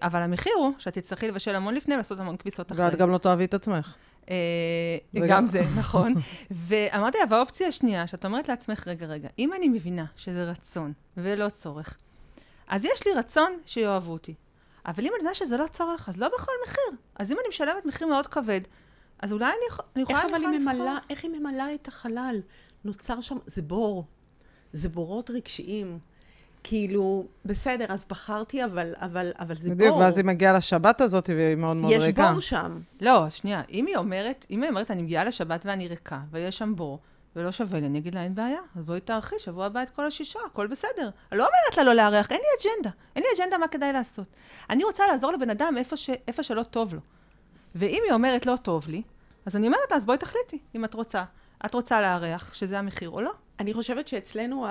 אבל המחיר הוא שאת תצטרכי לבשל המון לפני, לעשות המון כביסות אחרי. ואת גם לא תאהבי את עצמך. גם זה, נכון. ואמרתי, אבל האופציה השנייה, שאת אומרת לעצמך, רגע, אם אני מבינה שזה רצון ולא צורך, אז יש לי רצון שיאהבו אותי. אבל אם אני יודעת שזה לא צורך, אז לא בכל מחיר. אז אם אני משלמת מחיר מאוד כבד, אז אולי אני יכולה לבחור. איך היא ממלאה את החלל? נוצר שם, זה בור. זה בורות רגשיים. כאילו, בסדר, אז בחרתי, אבל זה בור. בדיוק, ואז היא מגיעה לשבת הזאת, והיא מאוד מאוד ריקה. יש בור שם. לא, שנייה, אם היא אומרת, אני מגיעה לשבת ואני ריקה, ויש שם בור, ולא שווה לי, אני אגיד לה, אין בעיה, אז בואי תארחי, שבוע הבא את כל השישה, הכל בסדר. אני לא אומרת לה לא לארח, אין לי אג'נדה מה כדאי לעשות. אני רוצה לעזור לבן אדם איפה שלא טוב לו. ואם היא אומרת לא טוב לי, אז אני אומרת, אז בואי תחליטי, אם את רוצה. את רוצה לארח, שזה המחיר או לא? אני חושבת שאצלנו,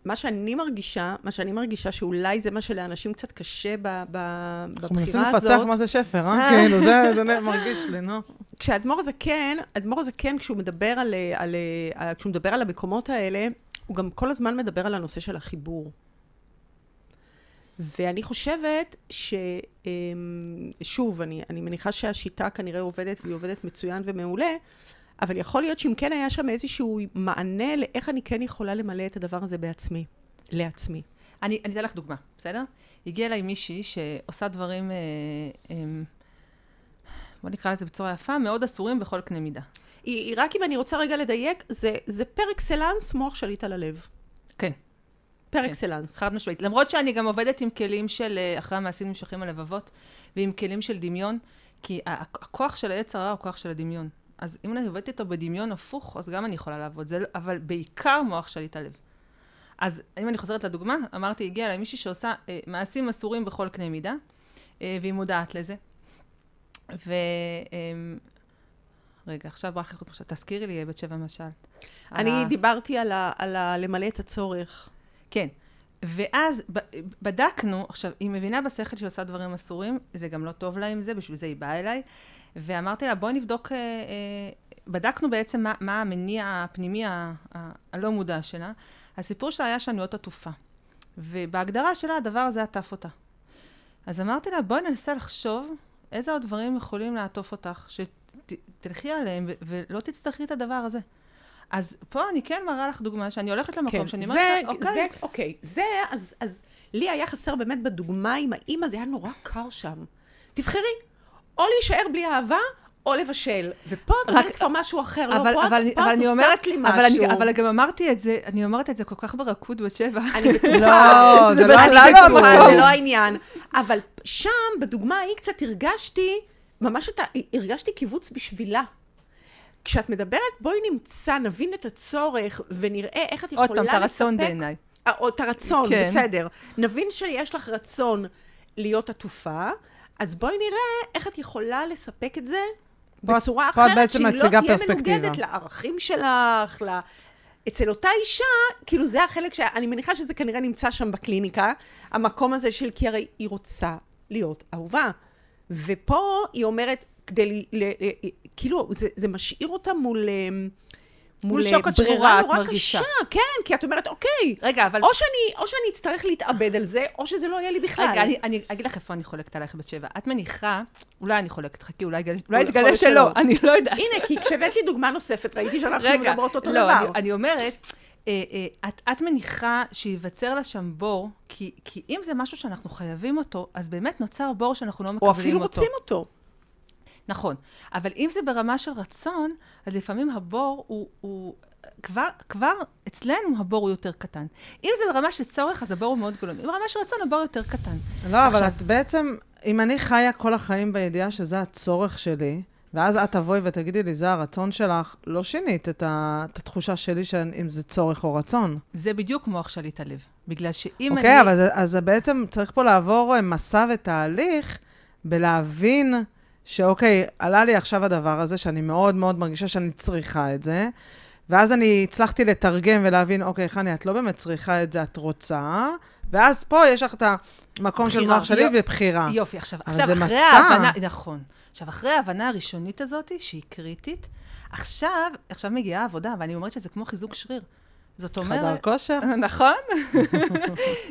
מה שאני מרגישה שאולי זה מה שלאנשים קצת קשה בבחירה הזאת. אנחנו מנסים לפצח מה זה שפר, אה? כאילו, זה מרגיש לי, נו. כשאדמו"ר זקן, כשהוא מדבר על המקומות האלה, הוא גם כל הזמן מדבר על הנושא של החיבור. ואני חושבת שוב, אני מניחה שהשיטה כנראה עובדת, והיא עובדת מצוין ומעולה, אבל יכול להיות שאם כן היה שם איזשהו מענה לאיך אני כן יכולה למלא את הדבר הזה בעצמי, לעצמי. אני אתן לך דוגמה, בסדר? הגיעה אליי מישהי שעושה דברים, בוא נקרא לזה בצורה יפה, מאוד אסורים בכל קנה מידה. רק אם אני רוצה רגע לדייק, זה פר אקסלנס מוח שליט על הלב. כן. פר אקסלנס. חד משמעית. למרות שאני גם עובדת עם כלים של, אחרי המעשים נמשכים הלבבות, ועם כלים של דמיון, כי הכוח של היצר הרע הוא כוח של הדמיון. אז אם אני עובדת איתו בדמיון הפוך, אז גם אני יכולה לעבוד. אבל בעיקר מוח שליט הלב. אז אם אני חוזרת לדוגמה, אמרתי, הגיעה אליי מישהי שעושה מעשים אסורים בכל קנה מידה, והיא מודעת לזה. רגע, עכשיו ברח לך, תזכירי לי, בת שבע משל. אני דיברתי על למלא את הצורך. כן. ואז בדקנו, עכשיו, היא מבינה בשכל שהיא עושה דברים אסורים, זה גם לא טוב לה עם זה, בשביל זה היא באה אליי, ואמרתי לה, בואי נבדוק, בדקנו בעצם מה המניע הפנימי הלא מודע שלה. הסיפור שלה היה שם להיות עטופה. ובהגדרה שלה, הדבר הזה עטף אותה. אז אמרתי לה, בואי ננסה לחשוב איזה עוד דברים יכולים לעטוף אותך, שתלכי עליהם ולא תצטרכי את הדבר הזה. אז פה אני כן מראה לך דוגמה, שאני הולכת למקום, שאני אומרת, אוקיי. אז לי היה חסר באמת בדוגמה עם האמא, זה היה נורא קר שם. תבחרי, או להישאר בלי אהבה, או לבשל. ופה את אומרת כבר משהו אחר, לא, פה את הוספת לי משהו. אבל גם אמרתי את זה, אני אומרת את זה כל כך ברכות בת שבע. אני בטוחה. זה לא העניין. אבל שם, בדוגמה ההיא קצת הרגשתי קיבוץ בשבילה. כשאת מדברת, בואי נמצא, נבין את הצורך, ונראה איך את יכולה לספק. עוד פעם, את הרצון בעיניי. או את הרצון, בסדר. נבין שיש לך רצון להיות עטופה, אז בואי נראה איך את יכולה לספק את זה בצורה אחרת, שהיא לא תהיה מנוגדת לערכים שלך, אצל אותה אישה, כאילו זה החלק אני מניחה שזה כנראה נמצא שם בקליניקה, המקום הזה של, כי הרי היא רוצה להיות אהובה. ופה היא אומרת, כאילו, זה משאיר אותה מול שוקת שחורה, את נורא מרגישה. קשה, כן, כי את אומרת, אוקיי, רגע, אבל... או שאני אצטרך להתאבד על זה, או שזה לא יהיה לי בכלל. רגע, אני אגיד לך איפה אני חולקת עליך בת שבע. את מניחה, אולי אני חולקת, חכי, אולי תגלה שלא, אני לא יודעת. הנה, כי כשהבאת לי דוגמה נוספת, ראיתי שאנחנו מדברות אותו דבר. לא, אני אומרת, את מניחה שיווצר לה שם בור, כי אם זה משהו שאנחנו חייבים אותו, אז באמת נוצר בור שאנחנו לא מקבלים אותו. או אפילו רוצים אותו. נכון, אבל אם זה ברמה של רצון, אז לפעמים הבור הוא כבר אצלנו הבור הוא יותר קטן. אם זה ברמה של צורך, אז הבור הוא מאוד גדול. אם ברמה של רצון, הבור יותר קטן. לא, אבל את בעצם, אם אני חיה כל החיים בידיעה שזה הצורך שלי, ואז את תבואי ותגידי לי, זה הרצון שלך, לא שינית את התחושה שלי אם זה צורך או רצון. זה בדיוק מוח שליט הלב. בגלל שאם אוקיי, אבל אז בעצם צריך פה לעבור מסע ותהליך בלהבין שאוקיי, עלה לי עכשיו הדבר הזה, שאני מאוד מאוד מרגישה שאני צריכה את זה, ואז אני הצלחתי לתרגם ולהבין, אוקיי, חני, את לא באמת צריכה את זה, את רוצה, ואז פה יש לך את המקום של מוח שלי ובחירה. יופי, עכשיו אחרי ההבנה, נכון. עכשיו, אחרי ההבנה הראשונית הזאת, שהיא קריטית, עכשיו מגיעה העבודה, ואני אומרת שזה כמו חיזוק שריר. זאת אומרת... חדר כושר. נכון.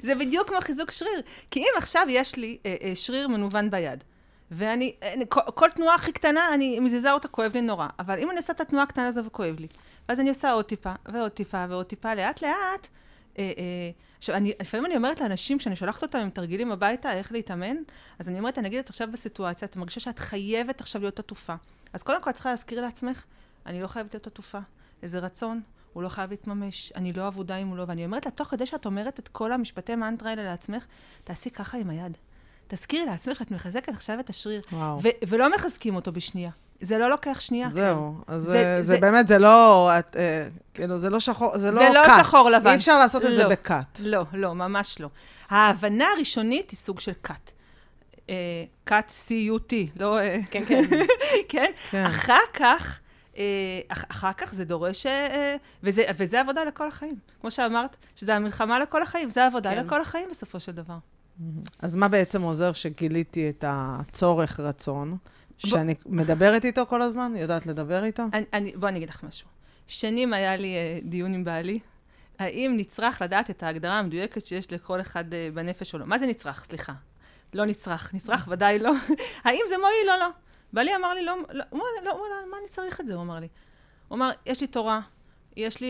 זה בדיוק כמו חיזוק שריר. כי אם עכשיו יש לי שריר מנוון ביד, ואני, כל תנועה הכי קטנה, אני מזיזה אותה, כואב לי נורא. אבל אם אני עושה את התנועה הקטנה הזו וכואב לי, ואז אני עושה עוד טיפה, ועוד טיפה, ועוד טיפה, לאט לאט, עכשיו, לפעמים אני אומרת לאנשים, כשאני שולחת אותם עם תרגילים הביתה, איך להתאמן, אז אני אומרת, נגיד, את עכשיו בסיטואציה, את מרגישה שאת חייבת עכשיו להיות עטופה. אז קודם כל, את צריכה להזכיר לעצמך, אני לא חייבת להיות עטופה. איזה רצון, הוא לא חייב להתממש, אני לא עבודה אם הוא לא, ואני אומרת לה, תוך כדי שאת אומרת את כל המשפטי מנטרה האלה לעצמך, תעשי ככה עם היד. תזכירי לעצמך שאת מחזקת עכשיו את השריר. ולא מחזקים אותו בשנייה. זה לא לוקח שנייה. זהו. אז זה באמת, זה לא, כאילו, זה לא שחור, זה לא קאט. זה לא שחור לבן. אי אפשר לעשות את זה בקאט. לא, ממש לא. ההבנה הראשונית היא סוג של קאט. קאט C-U-T, לא... כן, כן. כן? אחר כך זה דורש, וזה עבודה לכל החיים. כמו שאמרת, שזה המלחמה לכל החיים, זה עבודה לכל החיים בסופו של דבר. אז מה בעצם עוזר שגיליתי את הצורך רצון, שאני מדברת איתו כל הזמן? יודעת לדבר איתו? בוא אני אגיד לך משהו. שנים היה לי דיון עם בעלי, האם נצרך לדעת את ההגדרה המדויקת שיש לכל אחד בנפש או לא? מה זה נצרך? סליחה. לא נצרך. נצרך ודאי לא. האם זה מועיל או לא? בעלי אמר לי, לא, מה אני צריך את זה? הוא אמר לי. הוא אמר, יש לי תורה, יש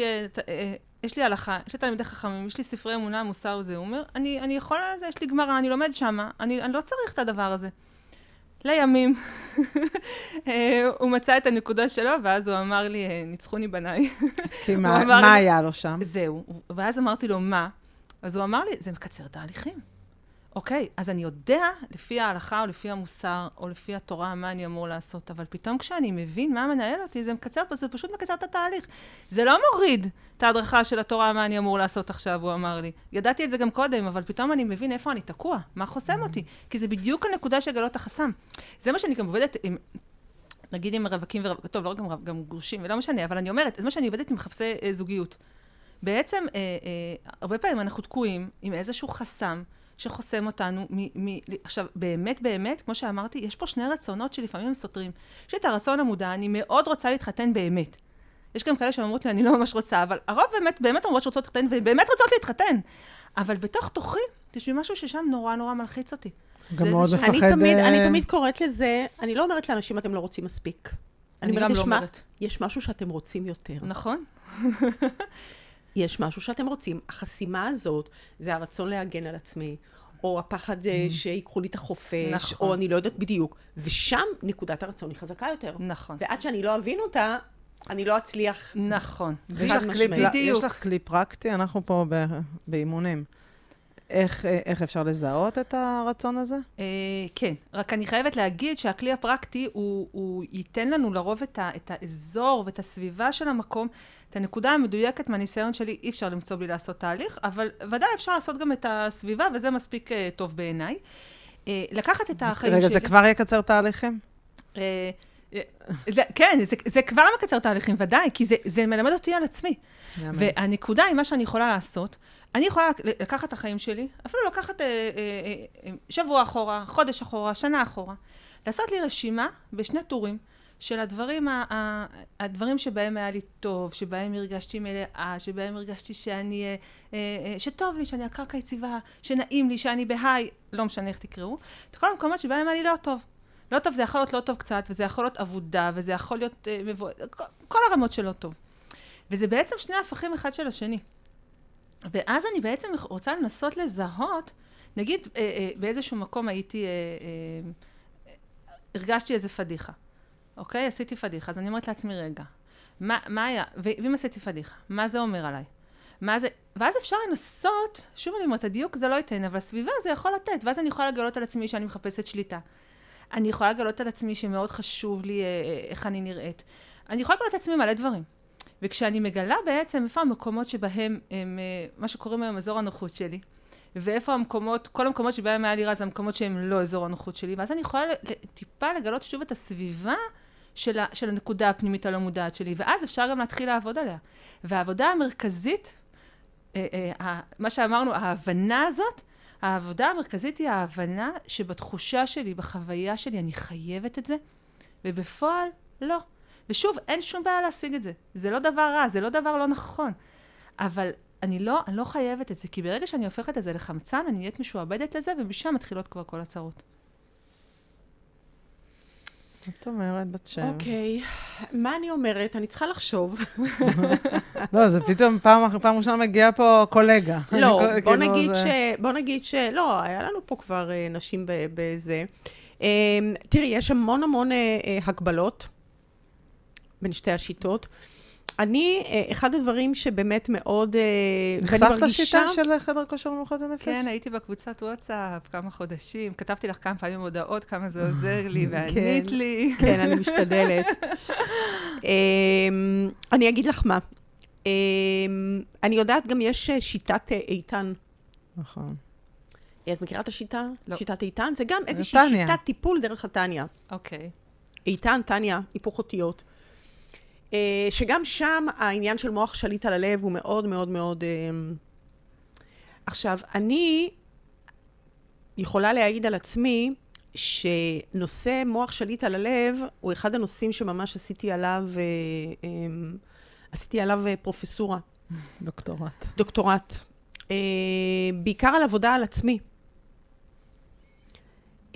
לי הלכה, יש לי תלמידי חכמים, יש לי ספרי אמונה, מוסר וזה. הוא אומר, אני יכול לזה, יש לי גמרא, אני לומד שמה, אני לא צריך את הדבר הזה. לימים, הוא מצא את הנקודה שלו, ואז הוא אמר לי, ניצחוני בניי. כי מה היה לו שם? זהו. ואז אמרתי לו, מה? אז הוא אמר לי, זה מקצר תהליכים. אוקיי, אז אני יודע, לפי ההלכה או לפי המוסר, או לפי התורה, מה אני אמור לעשות, אבל פתאום כשאני מבין מה מנהל אותי, זה פשוט מקצר את התהליך. זה לא מוריד את ההדרכה של התורה, מה אני אמור לעשות עכשיו, הוא אמר לי. ידעתי את זה גם קודם, אבל פתאום אני מבין איפה אני תקוע, מה חוסם אותי, כי זה בדיוק הנקודה של גלות החסם. זה מה שאני גם עובדת עם, נגיד עם רווקים טוב, לא גם גרושים, ולא משנה, אבל אני אומרת, זה מה שאני עובדת עם מחפשי זוגיות. בעצם, הרבה פעמים אנחנו תקועים עם איזשהו חסם, שחוסם אותנו עכשיו, באמת, כמו שאמרתי, יש פה שני רצונות שלפעמים הם סותרים. יש את הרצון המודע, אני מאוד רוצה להתחתן באמת. יש גם כאלה שאומרות לי, אני לא ממש רוצה, אבל הרוב באמת אומרות שרוצות להתחתן, ובאמת רוצות להתחתן. אבל בתוך תוכי, יש לי משהו ששם נורא מלחיץ אותי. גם מאוד מפחד... אני תמיד קוראת לזה, אני לא אומרת לאנשים, אתם לא רוצים מספיק. אני גם לא אומרת. יש משהו שאתם רוצים יותר. נכון. יש משהו שאתם רוצים. החסימה הזאת, זה הרצון להגן על עצמי, או הפחד שיקחו לי את החופש, או אני לא יודעת בדיוק. ושם נקודת הרצון היא חזקה יותר. נכון. ועד שאני לא אבין אותה, אני לא אצליח. נכון. יש לך כלי פרקטי? אנחנו פה באימונים. איך אפשר לזהות את הרצון הזה? כן, רק אני חייבת להגיד שהכלי הפרקטי הוא ייתן לנו לרוב את האזור ואת הסביבה של המקום, את הנקודה המדויקת מהניסיון שלי אי אפשר למצוא בלי לעשות תהליך, אבל ודאי אפשר לעשות גם את הסביבה, וזה מספיק טוב בעיניי. לקחת את החיים שלי... רגע, זה כבר יקצר תהליכים? כן, זה כבר מקצר תהליכים, ודאי, כי זה מלמד אותי על עצמי. והנקודה היא מה שאני יכולה לעשות, אני יכולה לקחת את החיים שלי, אפילו לקחת שבוע אחורה, חודש אחורה, שנה אחורה, לעשות לי רשימה בשני טורים של הדברים שבהם היה לי טוב, שבהם הרגשתי מלאה, שבהם הרגשתי שטוב לי, שאני הקרקע יציבה, שנעים לי, שאני בהיי, לא משנה איך תקראו, את כל המקומות שבהם היה לי לא טוב. לא טוב זה יכול להיות לא טוב קצת, וזה יכול להיות עבודה, וזה יכול להיות כל הרמות של לא טוב. וזה בעצם שני הפכים אחד של השני. ואז אני בעצם רוצה לנסות לזהות, נגיד באיזשהו מקום הייתי, הרגשתי איזה פדיחה. אוקיי? עשיתי פדיחה, אז אני אומרת לעצמי רגע, מה היה? ואם עשיתי פדיחה, מה זה אומר עליי? מה זה? ואז אפשר לנסות, שוב אני אומרת, הדיוק זה לא ייתן, אבל הסביבה זה יכול לתת, ואז אני יכולה לגלות על עצמי שאני מחפשת שליטה. אני יכולה לגלות על עצמי שמאוד חשוב לי איך אני נראית. אני יכולה לגלות על עצמי מלא דברים. וכשאני מגלה בעצם איפה המקומות שבהם הם, מה שקוראים היום אזור הנוחות שלי, ואיפה המקומות, כל המקומות שבהם היה לי רע זה המקומות שהם לא אזור הנוחות שלי, ואז אני יכולה טיפה לגלות שוב את הסביבה של הנקודה הפנימית הלא מודעת שלי, ואז אפשר גם להתחיל לעבוד עליה. והעבודה המרכזית, מה שאמרנו, ההבנה הזאת, העבודה המרכזית היא ההבנה שבתחושה שלי, בחוויה שלי, אני חייבת את זה, ובפועל לא. ושוב, אין שום בעיה להשיג את זה. זה לא דבר רע, זה לא דבר לא נכון. אבל אני לא חייבת את זה, כי ברגע שאני הופכת את זה לחמצן, אני נהיית משועבדת לזה, ומשם מתחילות כבר כל הצרות. את אומרת, בת שם. אוקיי, מה אני אומרת? אני צריכה לחשוב. לא, זה פתאום פעם ראשונה מגיעה פה קולגה. לא, בוא נגיד לא, היה לנו פה כבר נשים בזה. תראי, יש המון הגבלות בין שתי השיטות. אחד הדברים שבאמת מאוד... נחשפת השיטה של חדר כושר מנוחות הנפש? כן, הייתי בקבוצת וואטסאפ כמה חודשים, כתבתי לך כמה פעמים הודעות, כמה זה עוזר לי, וענית לי. כן, אני משתדלת. אני אגיד לך מה. אני יודעת, גם יש שיטת איתן. נכון. את מכירה את השיטה? לא. שיטת איתן? זה גם איזושהי שיטת טיפול דרך הטניה. אוקיי. איתן, טניה, היפוך אותיות. שגם שם העניין של מוח שליט על הלב הוא מאוד מאוד מאוד... עכשיו, אני יכולה להעיד על עצמי שנושא מוח שליט על הלב הוא אחד הנושאים שממש עשיתי עליו פרופסורה. דוקטורט. בעיקר על עבודה על עצמי.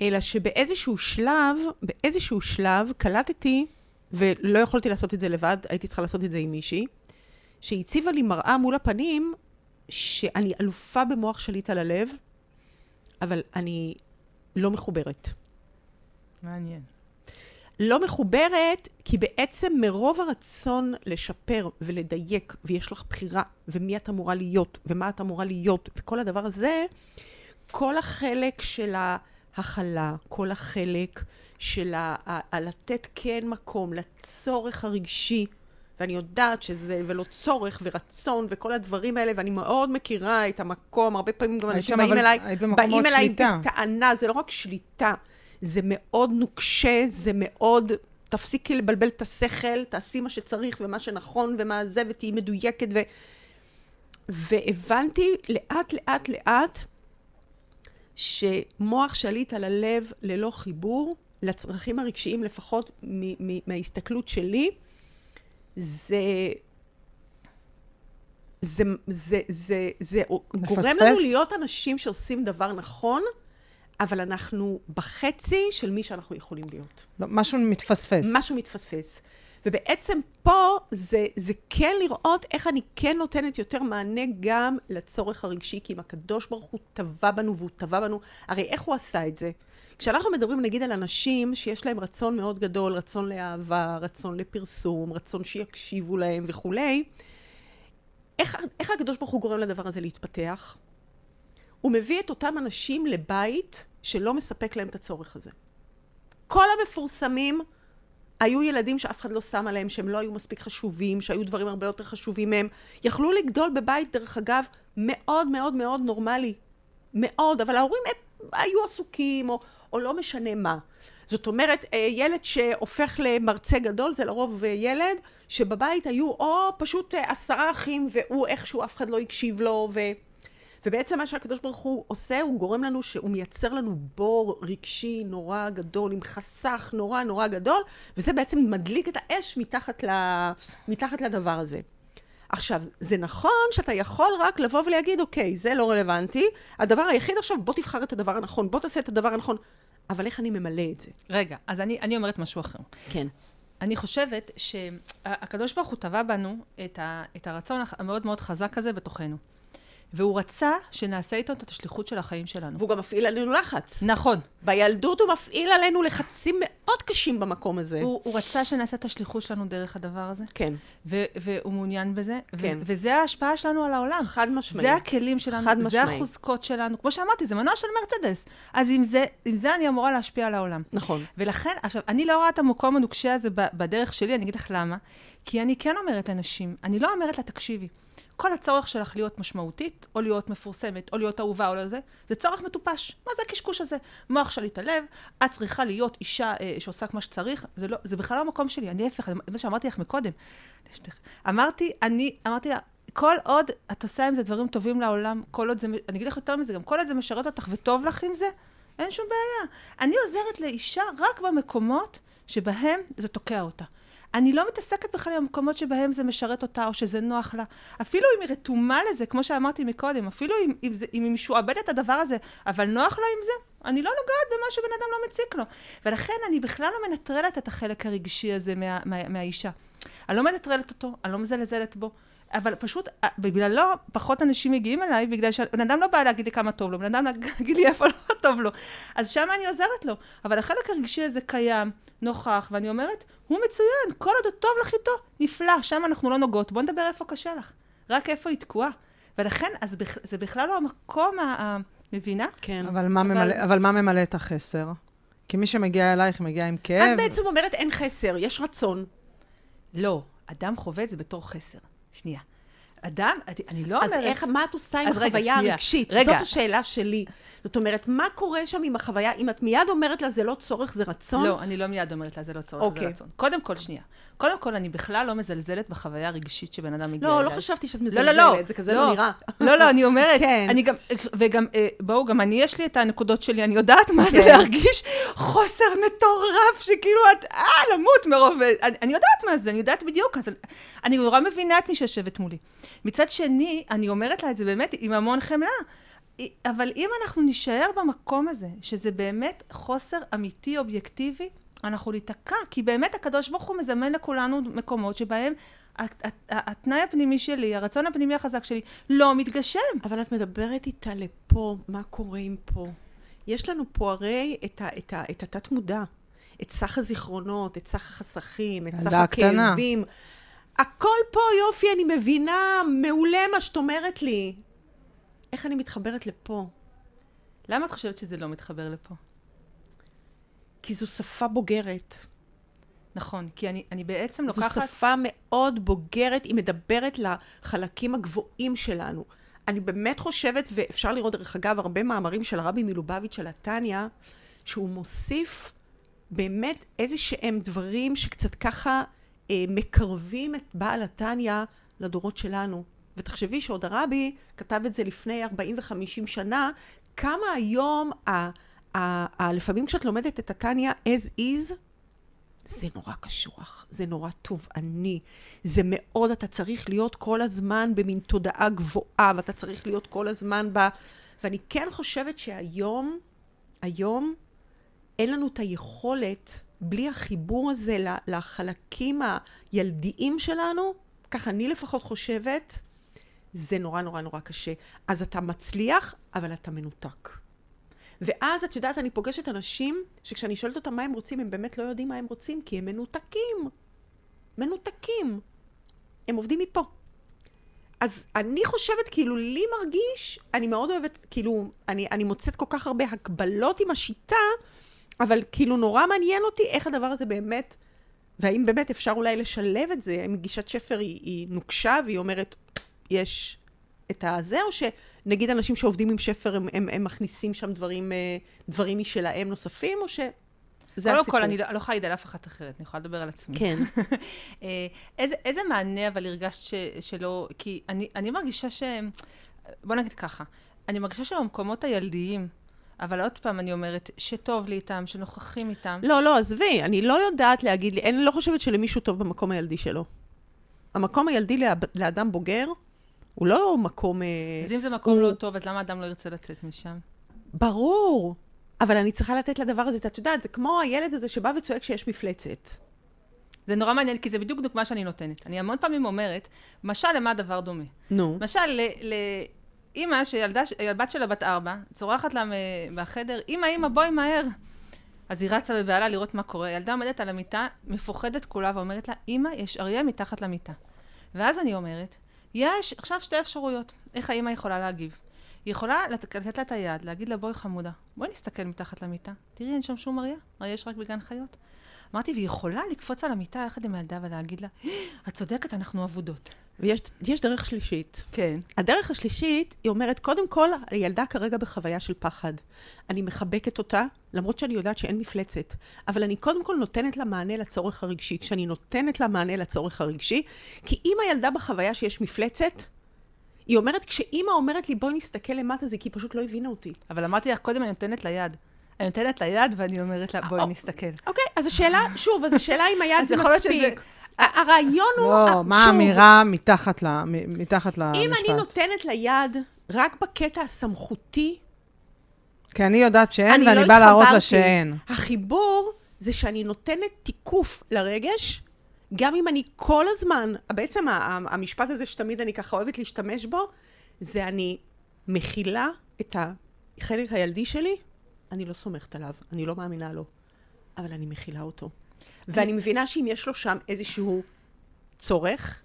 אלא שבאיזשהו שלב קלטתי, ולא יכולתי לעשות את זה לבד, הייתי צריכה לעשות את זה עם מישהי, שהציבה לי מראה מול הפנים, שאני אלופה במוח שליט על הלב, אבל אני לא מחוברת. מעניין. לא מחוברת, כי בעצם מרוב הרצון לשפר ולדייק, ויש לך בחירה, ומי את אמורה להיות, ומה את אמורה להיות, וכל הדבר הזה, כל החלק של ההכלה, כל החלק של לתת כן מקום לצורך הרגשי, ואני יודעת שזה, ולא צורך ורצון וכל הדברים האלה, ואני מאוד מכירה את המקום, הרבה פעמים גם אנשים באים אליי בטענה, זה לא רק שליטה, זה מאוד נוקשה, זה מאוד, תפסיקי לבלבל את השכל, תעשי מה שצריך ומה שנכון ומה זה, ותהי מדויקת, והבנתי לאט, שמוח שליט על הלב ללא חיבור, לצרכים הרגשיים לפחות מההסתכלות שלי, זה גורם לנו להיות אנשים שעושים דבר נכון, אבל אנחנו בחצי של מי שאנחנו יכולים להיות. לא, משהו מתפספס. ובעצם פה זה כן לראות איך אני כן נותנת יותר מענה גם לצורך הרגשי, כי אם הקדוש ברוך הוא טבע בנו והוא טבע בנו, הרי איך הוא עשה את זה? כשאנחנו מדברים נגיד על אנשים שיש להם רצון מאוד גדול, רצון לאהבה, רצון לפרסום, רצון שיקשיבו להם וכולי, איך הקדוש ברוך הוא גורם לדבר הזה להתפתח? הוא מביא את אותם אנשים לבית שלא מספק להם את הצורך הזה. כל המפורסמים היו ילדים שאף אחד לא שם עליהם, שהם לא היו מספיק חשובים, שהיו דברים הרבה יותר חשובים מהם. יכלו לגדול בבית, דרך אגב, מאוד מאוד מאוד נורמלי. מאוד, אבל ההורים היו עסוקים, או לא משנה מה. זאת אומרת, ילד שהופך למרצה גדול, זה לרוב ילד שבבית היו או פשוט 10 אחים, והוא איכשהו אף אחד לא הקשיב לו, ובעצם מה שהקדוש ברוך הוא עושה, הוא גורם לנו שהוא מייצר לנו בור רגשי נורא גדול, עם חסך נורא נורא גדול, וזה בעצם מדליק את האש מתחת לדבר הזה. עכשיו, זה נכון שאתה יכול רק לבוא ולהגיד, אוקיי, זה לא רלוונטי, הדבר היחיד עכשיו, בוא תבחר את הדבר הנכון, בוא תעשה את הדבר הנכון, אבל איך אני ממלא את זה? רגע, אז אני אומרת משהו אחר. כן. אני חושבת שהקדוש ברוך הוא טבע בנו את הרצון המאוד מאוד חזק הזה בתוכנו. והוא רצה שנעשה איתו את השליחות של החיים שלנו. והוא גם מפעיל עלינו לחץ. נכון. בילדות הוא מפעיל עלינו לחצים מאוד קשים במקום הזה. הוא רצה שנעשה את השליחות שלנו דרך הדבר הזה. כן. והוא מעוניין בזה. כן. וזה ההשפעה שלנו על העולם. חד משמעי. זה הכלים שלנו. חד משמעי. זה החוזקות שלנו. כמו שאמרתי, זה מנוע של מרצדס. אז עם זה אני אמורה להשפיע על העולם. נכון. ולכן, עכשיו, אני לא רואה את המקום הנוקשה הזה בדרך שלי, אני אגיד לך למה. כי אני כן אומרת לאנשים, אני לא אומרת לה, תקשיבי. כל הצורך שלך להיות משמעותית, או להיות מפורסמת, או להיות אהובה, או לא זה, זה צורך מטופש. מה זה הקשקוש הזה? מוח שליט הלב, את צריכה להיות אישה שעושה מה שצריך, זה בכלל לא המקום שלי, אני הפך, מה שאמרתי לך מקודם. אמרתי לה, כל עוד את עושה עם זה דברים טובים לעולם, כל עוד זה, אני אגיד לך יותר מזה, גם כל עוד זה משרת אותך וטוב לך עם זה, אין שום בעיה. אני עוזרת לאישה רק במקומות שבהם זה תוקע אותה. אני לא מתעסקת בכלל עם המקומות שבהם זה משרת אותה, או שזה נוח לה. אפילו אם היא רתומה לזה, כמו שאמרתי מקודם, אפילו אם היא משועבדת את הדבר הזה, אבל נוח לה עם זה, אני לא נוגעת במה שבן אדם לא מציק לו. ולכן אני בכלל לא מנטרלת את החלק הרגשי הזה מהאישה. אני לא מנטרלת אותו, אני לא מזלזלת בו, אבל פשוט, בגללו, פחות אנשים מגיעים אליי, בגלל שבן אדם לא בא להגיד לי כמה טוב לו, בן אדם להגיד לי איפה לא טוב לו. אז שם אני עוזרת לו. אבל החלק הרגשי הזה קיים, נוכח, ואני אומרת, הוא מצוין, כל עוד הוא טוב לך איתו, נפלא, שם אנחנו לא נוגעות, בוא נדבר איפה קשה לך, רק איפה היא תקועה. ולכן, אז זה בכלל לא המקום המבינה. כן. אבל מה ממלא את החסר? כי מי שמגיע אלייך מגיע עם כאב. את בעצם אומרת, אין חסר, יש רצון. לא, אדם חווה את זה בתור חסר. שנייה. אדם, אני לא אומרת... אז איך, מה את עושה עם החוויה הרגשית? זאת השאלה שלי. זאת אומרת, מה קורה שם עם החוויה? אם את מיד אומרת לה, זה לא צורך, זה רצון? לא, אני לא מיד אומרת לה, זה לא צורך, זה רצון. קודם כל, שנייה. קודם כל, אני בכלל לא מזלזלת בחוויה הרגשית שבן אדם מגיע אליי. לא חשבתי שאת מזלזלת, זה כזה לא נראה. לא, אני אומרת, אני גם, וגם, בואו, גם אני, יש לי את הנקודות שלי, אני יודעת מה זה להרגיש חוסר מטורף, שכאילו את, למות מרוב, אני יודעת מה זה, אני יודעת בדיוק, אז אני נורא מבינה את מי שיושבת מולי. מצד שני, אני אומרת לה את זה באמת עם המון חמלה, אבל אם אנחנו נשאר במקום הזה, שזה באמת חוסר אמיתי, אובייקטיבי, אנחנו ניתקע, כי באמת הקדוש ברוך הוא מזמן לכולנו מקומות שבהם התנאי הפנימי שלי, הרצון הפנימי החזק שלי, לא מתגשם. אבל את מדברת איתה לפה, מה קורה עם פה? יש לנו פה הרי את התת מודע, את סך הזיכרונות, את סך החסכים, את סך הכאבים. הכל פה יופי, אני מבינה, מעולה מה שאת אומרת לי. איך אני מתחברת לפה? למה את חושבת שזה לא מתחבר לפה? כי זו שפה בוגרת. נכון, כי אני בעצם לוקחת... זו שפה מאוד בוגרת, היא מדברת לחלקים הגבוהים שלנו. אני באמת חושבת, ואפשר לראות דרך אגב הרבה מאמרים של הרבי מלובביץ' של התניה, שהוא מוסיף באמת איזה שהם דברים שקצת ככה מקרבים את בעל התניה לדורות שלנו. ותחשבי שעוד הרבי כתב את זה לפני 40 ו-50 שנה, כמה היום, לפעמים כשאת לומדת את התניה as is, זה נורא קשוח, זה נורא תובעני, זה מאוד, אתה צריך להיות כל הזמן במין תודעה גבוהה, ואתה צריך להיות כל הזמן ואני כן חושבת שהיום, אין לנו את היכולת, בלי החיבור הזה לחלקים הילדיים שלנו, ככה אני לפחות חושבת, זה נורא נורא נורא קשה. אז אתה מצליח, אבל אתה מנותק. ואז את יודעת, אני פוגשת אנשים שכשאני שואלת אותם מה הם רוצים, הם באמת לא יודעים מה הם רוצים, כי הם מנותקים. מנותקים. הם עובדים מפה. אז אני חושבת, כאילו, לי מרגיש, אני מאוד אוהבת, כאילו, אני מוצאת כל כך הרבה הקבלות עם השיטה, אבל כאילו נורא מעניין אותי איך הדבר הזה באמת, והאם באמת אפשר אולי לשלב את זה, אם גישת שפר היא נוקשה, והיא אומרת, יש את הזה, או שנגיד אנשים שעובדים עם שפר, הם מכניסים שם דברים משלהם נוספים, או שזה הסיפור? קודם כל, אני לא יכולה להגיד על אף אחת אחרת, אני יכולה לדבר על עצמי. כן. איזה מענה אבל הרגשת שלא, כי אני מרגישה בוא נגיד ככה, אני מרגישה שבמקומות הילדיים, אבל עוד פעם אני אומרת, שטוב לי איתם, שנוכחים איתם. לא, עזבי, אני לא יודעת להגיד לי, אני לא חושבת שלמישהו טוב במקום הילדי שלו. המקום הילדי לאדם בוגר, הוא לא מקום... אז אם זה מקום לא טוב, אז למה אדם לא ירצה לצאת משם? ברור, אבל אני צריכה לתת לדבר הזה, את יודעת, זה כמו הילד הזה שבא וצועק שיש מפלצת. זה נורא מעניין, כי זה בדיוק דוגמה שאני נותנת. אני המון פעמים אומרת, משל למה הדבר דומה? נו. משל לאמא שהבת שלה בת 4, צורחת לה בחדר, אמא, בואי מהר. אז היא רצה בבעלה לראות מה קורה. ילדה עומדת על המיטה, מפוחדת כולה, ואומרת לה, אמא, יש אריה מתחת למיטה. ואז אני אומרת, יש עכשיו שתי אפשרויות. איך האמא יכולה להגיב? היא יכולה לתת לה את היד, להגיד לה, בואי חמודה, בואי נסתכל מתחת למיטה. תראי, אין שם שום אריה, אריה יש רק בגן חיות. אמרתי, והיא יכולה לקפוץ על המיטה יחד עם הילדה ולהגיד לה, את צודקת, אנחנו עבודות. ויש דרך שלישית. כן. הדרך השלישית, היא אומרת, קודם כל, הילדה כרגע בחוויה של פחד. אני מחבקת אותה, למרות שאני יודעת שאין מפלצת. אבל אני קודם כל נותנת לה מענה לצורך הרגשי. כשאני נותנת לה מענה לצורך הרגשי, כי אם הילדה בחוויה שיש מפלצת, היא אומרת, כשאמא אומרת לי, בואי נסתכל למטה, זה כי היא פשוט לא הבינה אותי. אבל אמרתי לך, קודם אני נותנת לה יד. אני נותנת לה יד ואני אומרת לה, בואי נסתכל. אוקיי, אז השאלה, שוב, אז השאלה אם היד זה מספיק. הרעיון הוא... לא, מה האמירה מתחת למשפט? אם אני נותנת ליד רק בקטע הסמכותי, כי אני יודעת שאין, ואני באה להראות לה שאין. החיבור זה שאני נותנת תיקוף לרגש, גם אם אני כל הזמן, בעצם המשפט הזה שתמיד אני ככה אוהבת להשתמש בו, זה אני מכילה את החלק הילדי שלי, אני לא סומכת עליו, אני לא מאמינה לו, אבל אני מכילה אותו. ואני מבינה שאם יש לו שם איזשהו צורך,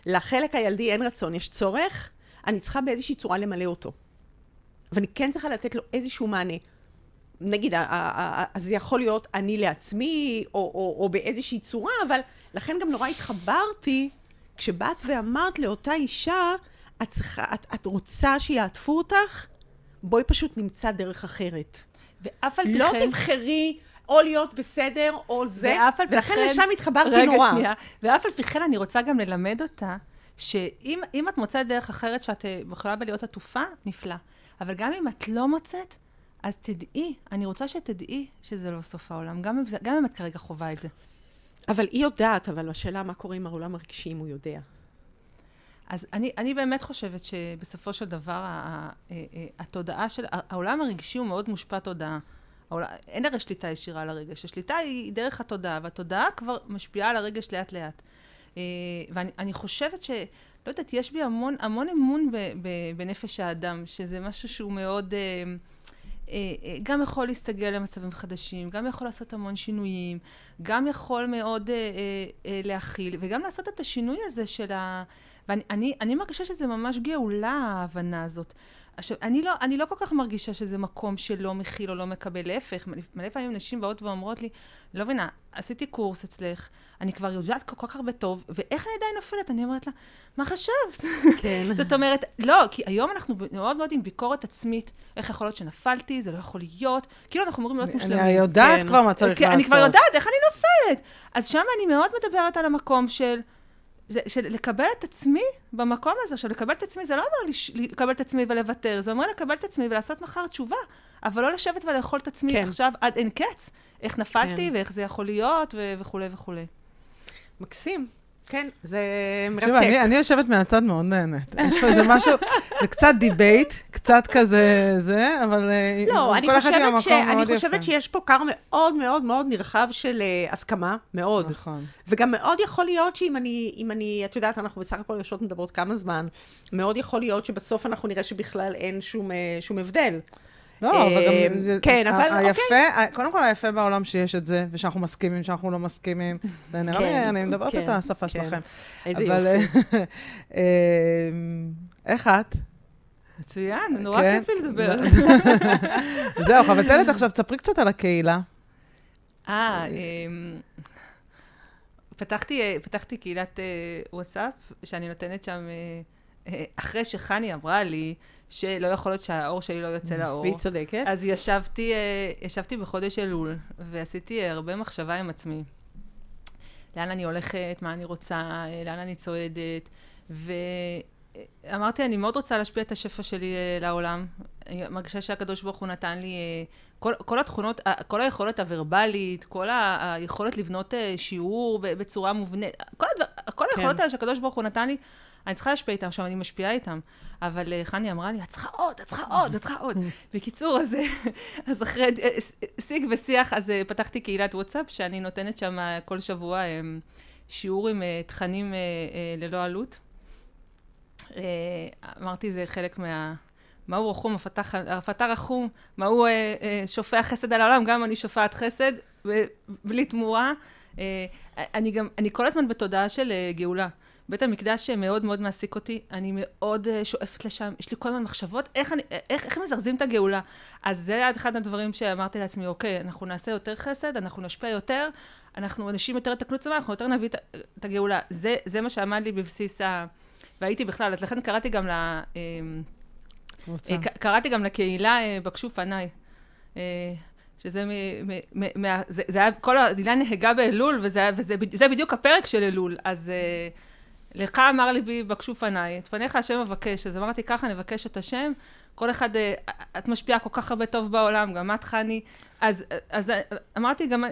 לחלק הילדי אין רצון, יש צורך, אני צריכה באיזושהי צורה למלא אותו. ואני כן צריכה לתת לו איזשהו מענה. נגיד, אז זה יכול להיות אני לעצמי, או באיזושהי צורה, אבל לכן גם נורא התחברתי, כשבאת ואמרת לאותה אישה, את רוצה שיעטפו אותך? בואי פשוט נמצא דרך אחרת. ואף על פי לא כן... תבחרי או להיות בסדר, או זה, ולכן כן, לשם התחברתי נורא. רגע, שנייה. ואף על פי כן אני רוצה גם ללמד אותה, שאם את מוצאת דרך אחרת שאת יכולה בלהיות עטופה, נפלא. אבל גם אם את לא מוצאת, אז תדעי, אני רוצה שתדעי שזה לא סוף העולם, גם אם את כרגע חובה את זה. אבל היא יודעת, אבל השאלה מה קורה עם העולם הרגשי, אם הוא יודע. אז אני באמת חושבת שבסופו של דבר, התודעה של, העולם הרגשי הוא מאוד מושפע תודעה. אין הרי שליטה ישירה על הרגש. השליטה היא דרך התודעה, והתודעה כבר משפיעה על הרגש לאט לאט. ואני חושבת לא יודעת, יש בי המון אמון בנפש האדם, שזה משהו שהוא מאוד, גם יכול להסתגל למצבים חדשים, גם יכול לעשות המון שינויים, גם יכול מאוד להכיל, וגם לעשות את השינוי הזה של ואני מרגישה שזה ממש גאולה, ההבנה הזאת. עכשיו, אני לא כל כך מרגישה שזה מקום שלא מכיל או לא מקבל, להפך. מלא פעמים נשים באות ואומרות לי, לא מבינה, עשיתי קורס אצלך, אני כבר יודעת כל כך הרבה טוב, ואיך אני עדיין נופלת? אני אומרת לה, מה חשבת? כן. זאת אומרת, לא, כי היום אנחנו מאוד מאוד עם ביקורת עצמית, איך יכול להיות שנפלתי, זה לא יכול להיות, כאילו אנחנו אמורים להיות מושלמים. אני יודעת כבר מה צריך לעשות. אני כבר יודעת, איך אני נופלת? אז שם אני מאוד מדברת על המקום של לקבל את עצמי במקום הזה. עכשיו, לקבל את עצמי זה לא אומר לקבל את עצמי ולוותר, זה אומר לקבל את עצמי ולעשות מחר תשובה, אבל לא לשבת ולאכול את עצמי עכשיו עד אין קץ, איך נפלתי ואיך זה יכול להיות וכו' וכו'. מקסים. כן, זה מרתק. תקשיבה, אני יושבת מהצד מאוד נהנית. יש פה איזה משהו, זה קצת דיבייט, קצת כזה זה, אבל לא, אני יפה. חושבת שיש פה קר מאוד מאוד מאוד נרחב של הסכמה, מאוד. נכון. וגם מאוד יכול להיות שאם אני, את יודעת, אנחנו בסך הכל יושבות מדברות כמה זמן, מאוד יכול להיות שבסוף אנחנו נראה שבכלל אין שום הבדל. לא, אבל גם... כן, אבל היפה, קודם כל היפה בעולם שיש את זה, ושאנחנו מסכימים, שאנחנו לא מסכימים. זה נראה לי, אני מדברת את השפה שלכם. איזה יופי. איך את? מצוין, נורא כיף לי לדבר. זהו, חבצלת עכשיו, תספרי קצת על הקהילה. פתחתי קהילת וואטסאפ, שאני נותנת שם, אחרי שחני אמרה לי, שלא יכול להיות שהאור שלי לא יוצא לאור. והיא צודקת. אז ישבתי בחודש אלול, ועשיתי הרבה מחשבה עם עצמי. לאן אני הולכת, מה אני רוצה, לאן אני צועדת, ואמרתי, אני מאוד רוצה להשפיע את השפע שלי לעולם. אני מרגישה שהקדוש ברוך הוא נתן לי כל התכונות, כל היכולת הוורבלית, כל היכולת לבנות שיעור בצורה מובנית, כל היכולות האלה שהקדוש ברוך הוא נתן לי, אני צריכה להשפיע איתם, עכשיו אני משפיעה איתם. אבל חני אמרה לי, את צריכה עוד. בקיצור, אז אחרי שיג ושיח, אז פתחתי קהילת וואטסאפ, שאני נותנת שם כל שבוע שיעור עם תכנים ללא עלות. אמרתי, זה חלק מהו רחום, הפתה רחום, מהו שופע חסד על העולם, גם אני שופעת חסד, בלי תמורה. אני כל הזמן בתודעה של גאולה. בית המקדש מאוד מאוד מעסיק אותי, אני מאוד שואפת לשם, יש לי כל הזמן מחשבות, איך מזרזים את הגאולה. אז זה היה אחד הדברים שאמרתי לעצמי, אוקיי, אנחנו נעשה יותר חסד, אנחנו נשפיע יותר, אנחנו אנשים יותר יתקנו צמא, אנחנו יותר נביא את הגאולה. זה מה שעמד לי בבסיס והייתי בכלל, לכן קראתי גם לקהילה בקשו פניי. שזה זה היה כל הדילה נהגה באלול, וזה בדיוק הפרק של אלול. אז לך אמר לי בי, בקשו פניי, את פניך השם מבקש. אז אמרתי, ככה נבקש את השם. כל אחד, את משפיעה כל כך הרבה טוב בעולם, גם את חני. אז אמרתי גם,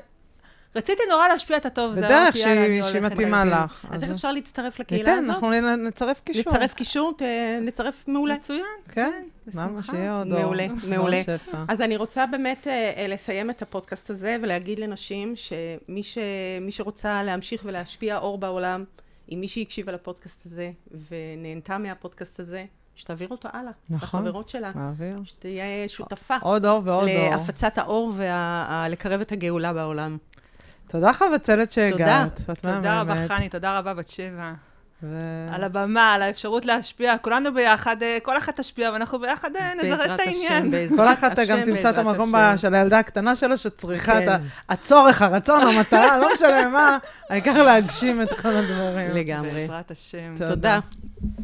רציתי נורא להשפיע את הטוב, זה בדרך אמרתי, יאללה, אני שהיא הולכת מתאימה לשים. לך. אז איך אפשר להצטרף לקהילה ניתן, הזאת? אנחנו נצרף קישור. נצרף קישור, נצרף מעולה. מצוין, כן, בשמחה. למה שיהיה עוד אור. מעולה, מעולה. עוד שפע. אז אני רוצה באמת לסיים את הפודקאסט הזה ולהגיד לנשים שמי שרוצה להמשיך ולהשפיע אור בעולם, אם מי שהקשיבה לפודקאסט הזה ונהנתה מהפודקאסט הזה, שתעביר אותו הלאה. נכון. לחברות שלה. מעביר. שתהיה שותפה. עוד אור ועוד אור. להפצת האור ולקרב את הגאולה בעולם. תודה חבצלת שהגעת. תודה רבה חני, תודה רבה בת שבע. על הבמה, על האפשרות להשפיע. כולנו ביחד, כל אחת תשפיע, ואנחנו ביחד נזרז את העניין. כל אחת גם תמצא את המקום של הילדה הקטנה שלו, שצריכה את הצורך, הרצון, המטרה, לא משנה מה, העיקר להגשים את כל הדברים. לגמרי. בעזרת השם. תודה.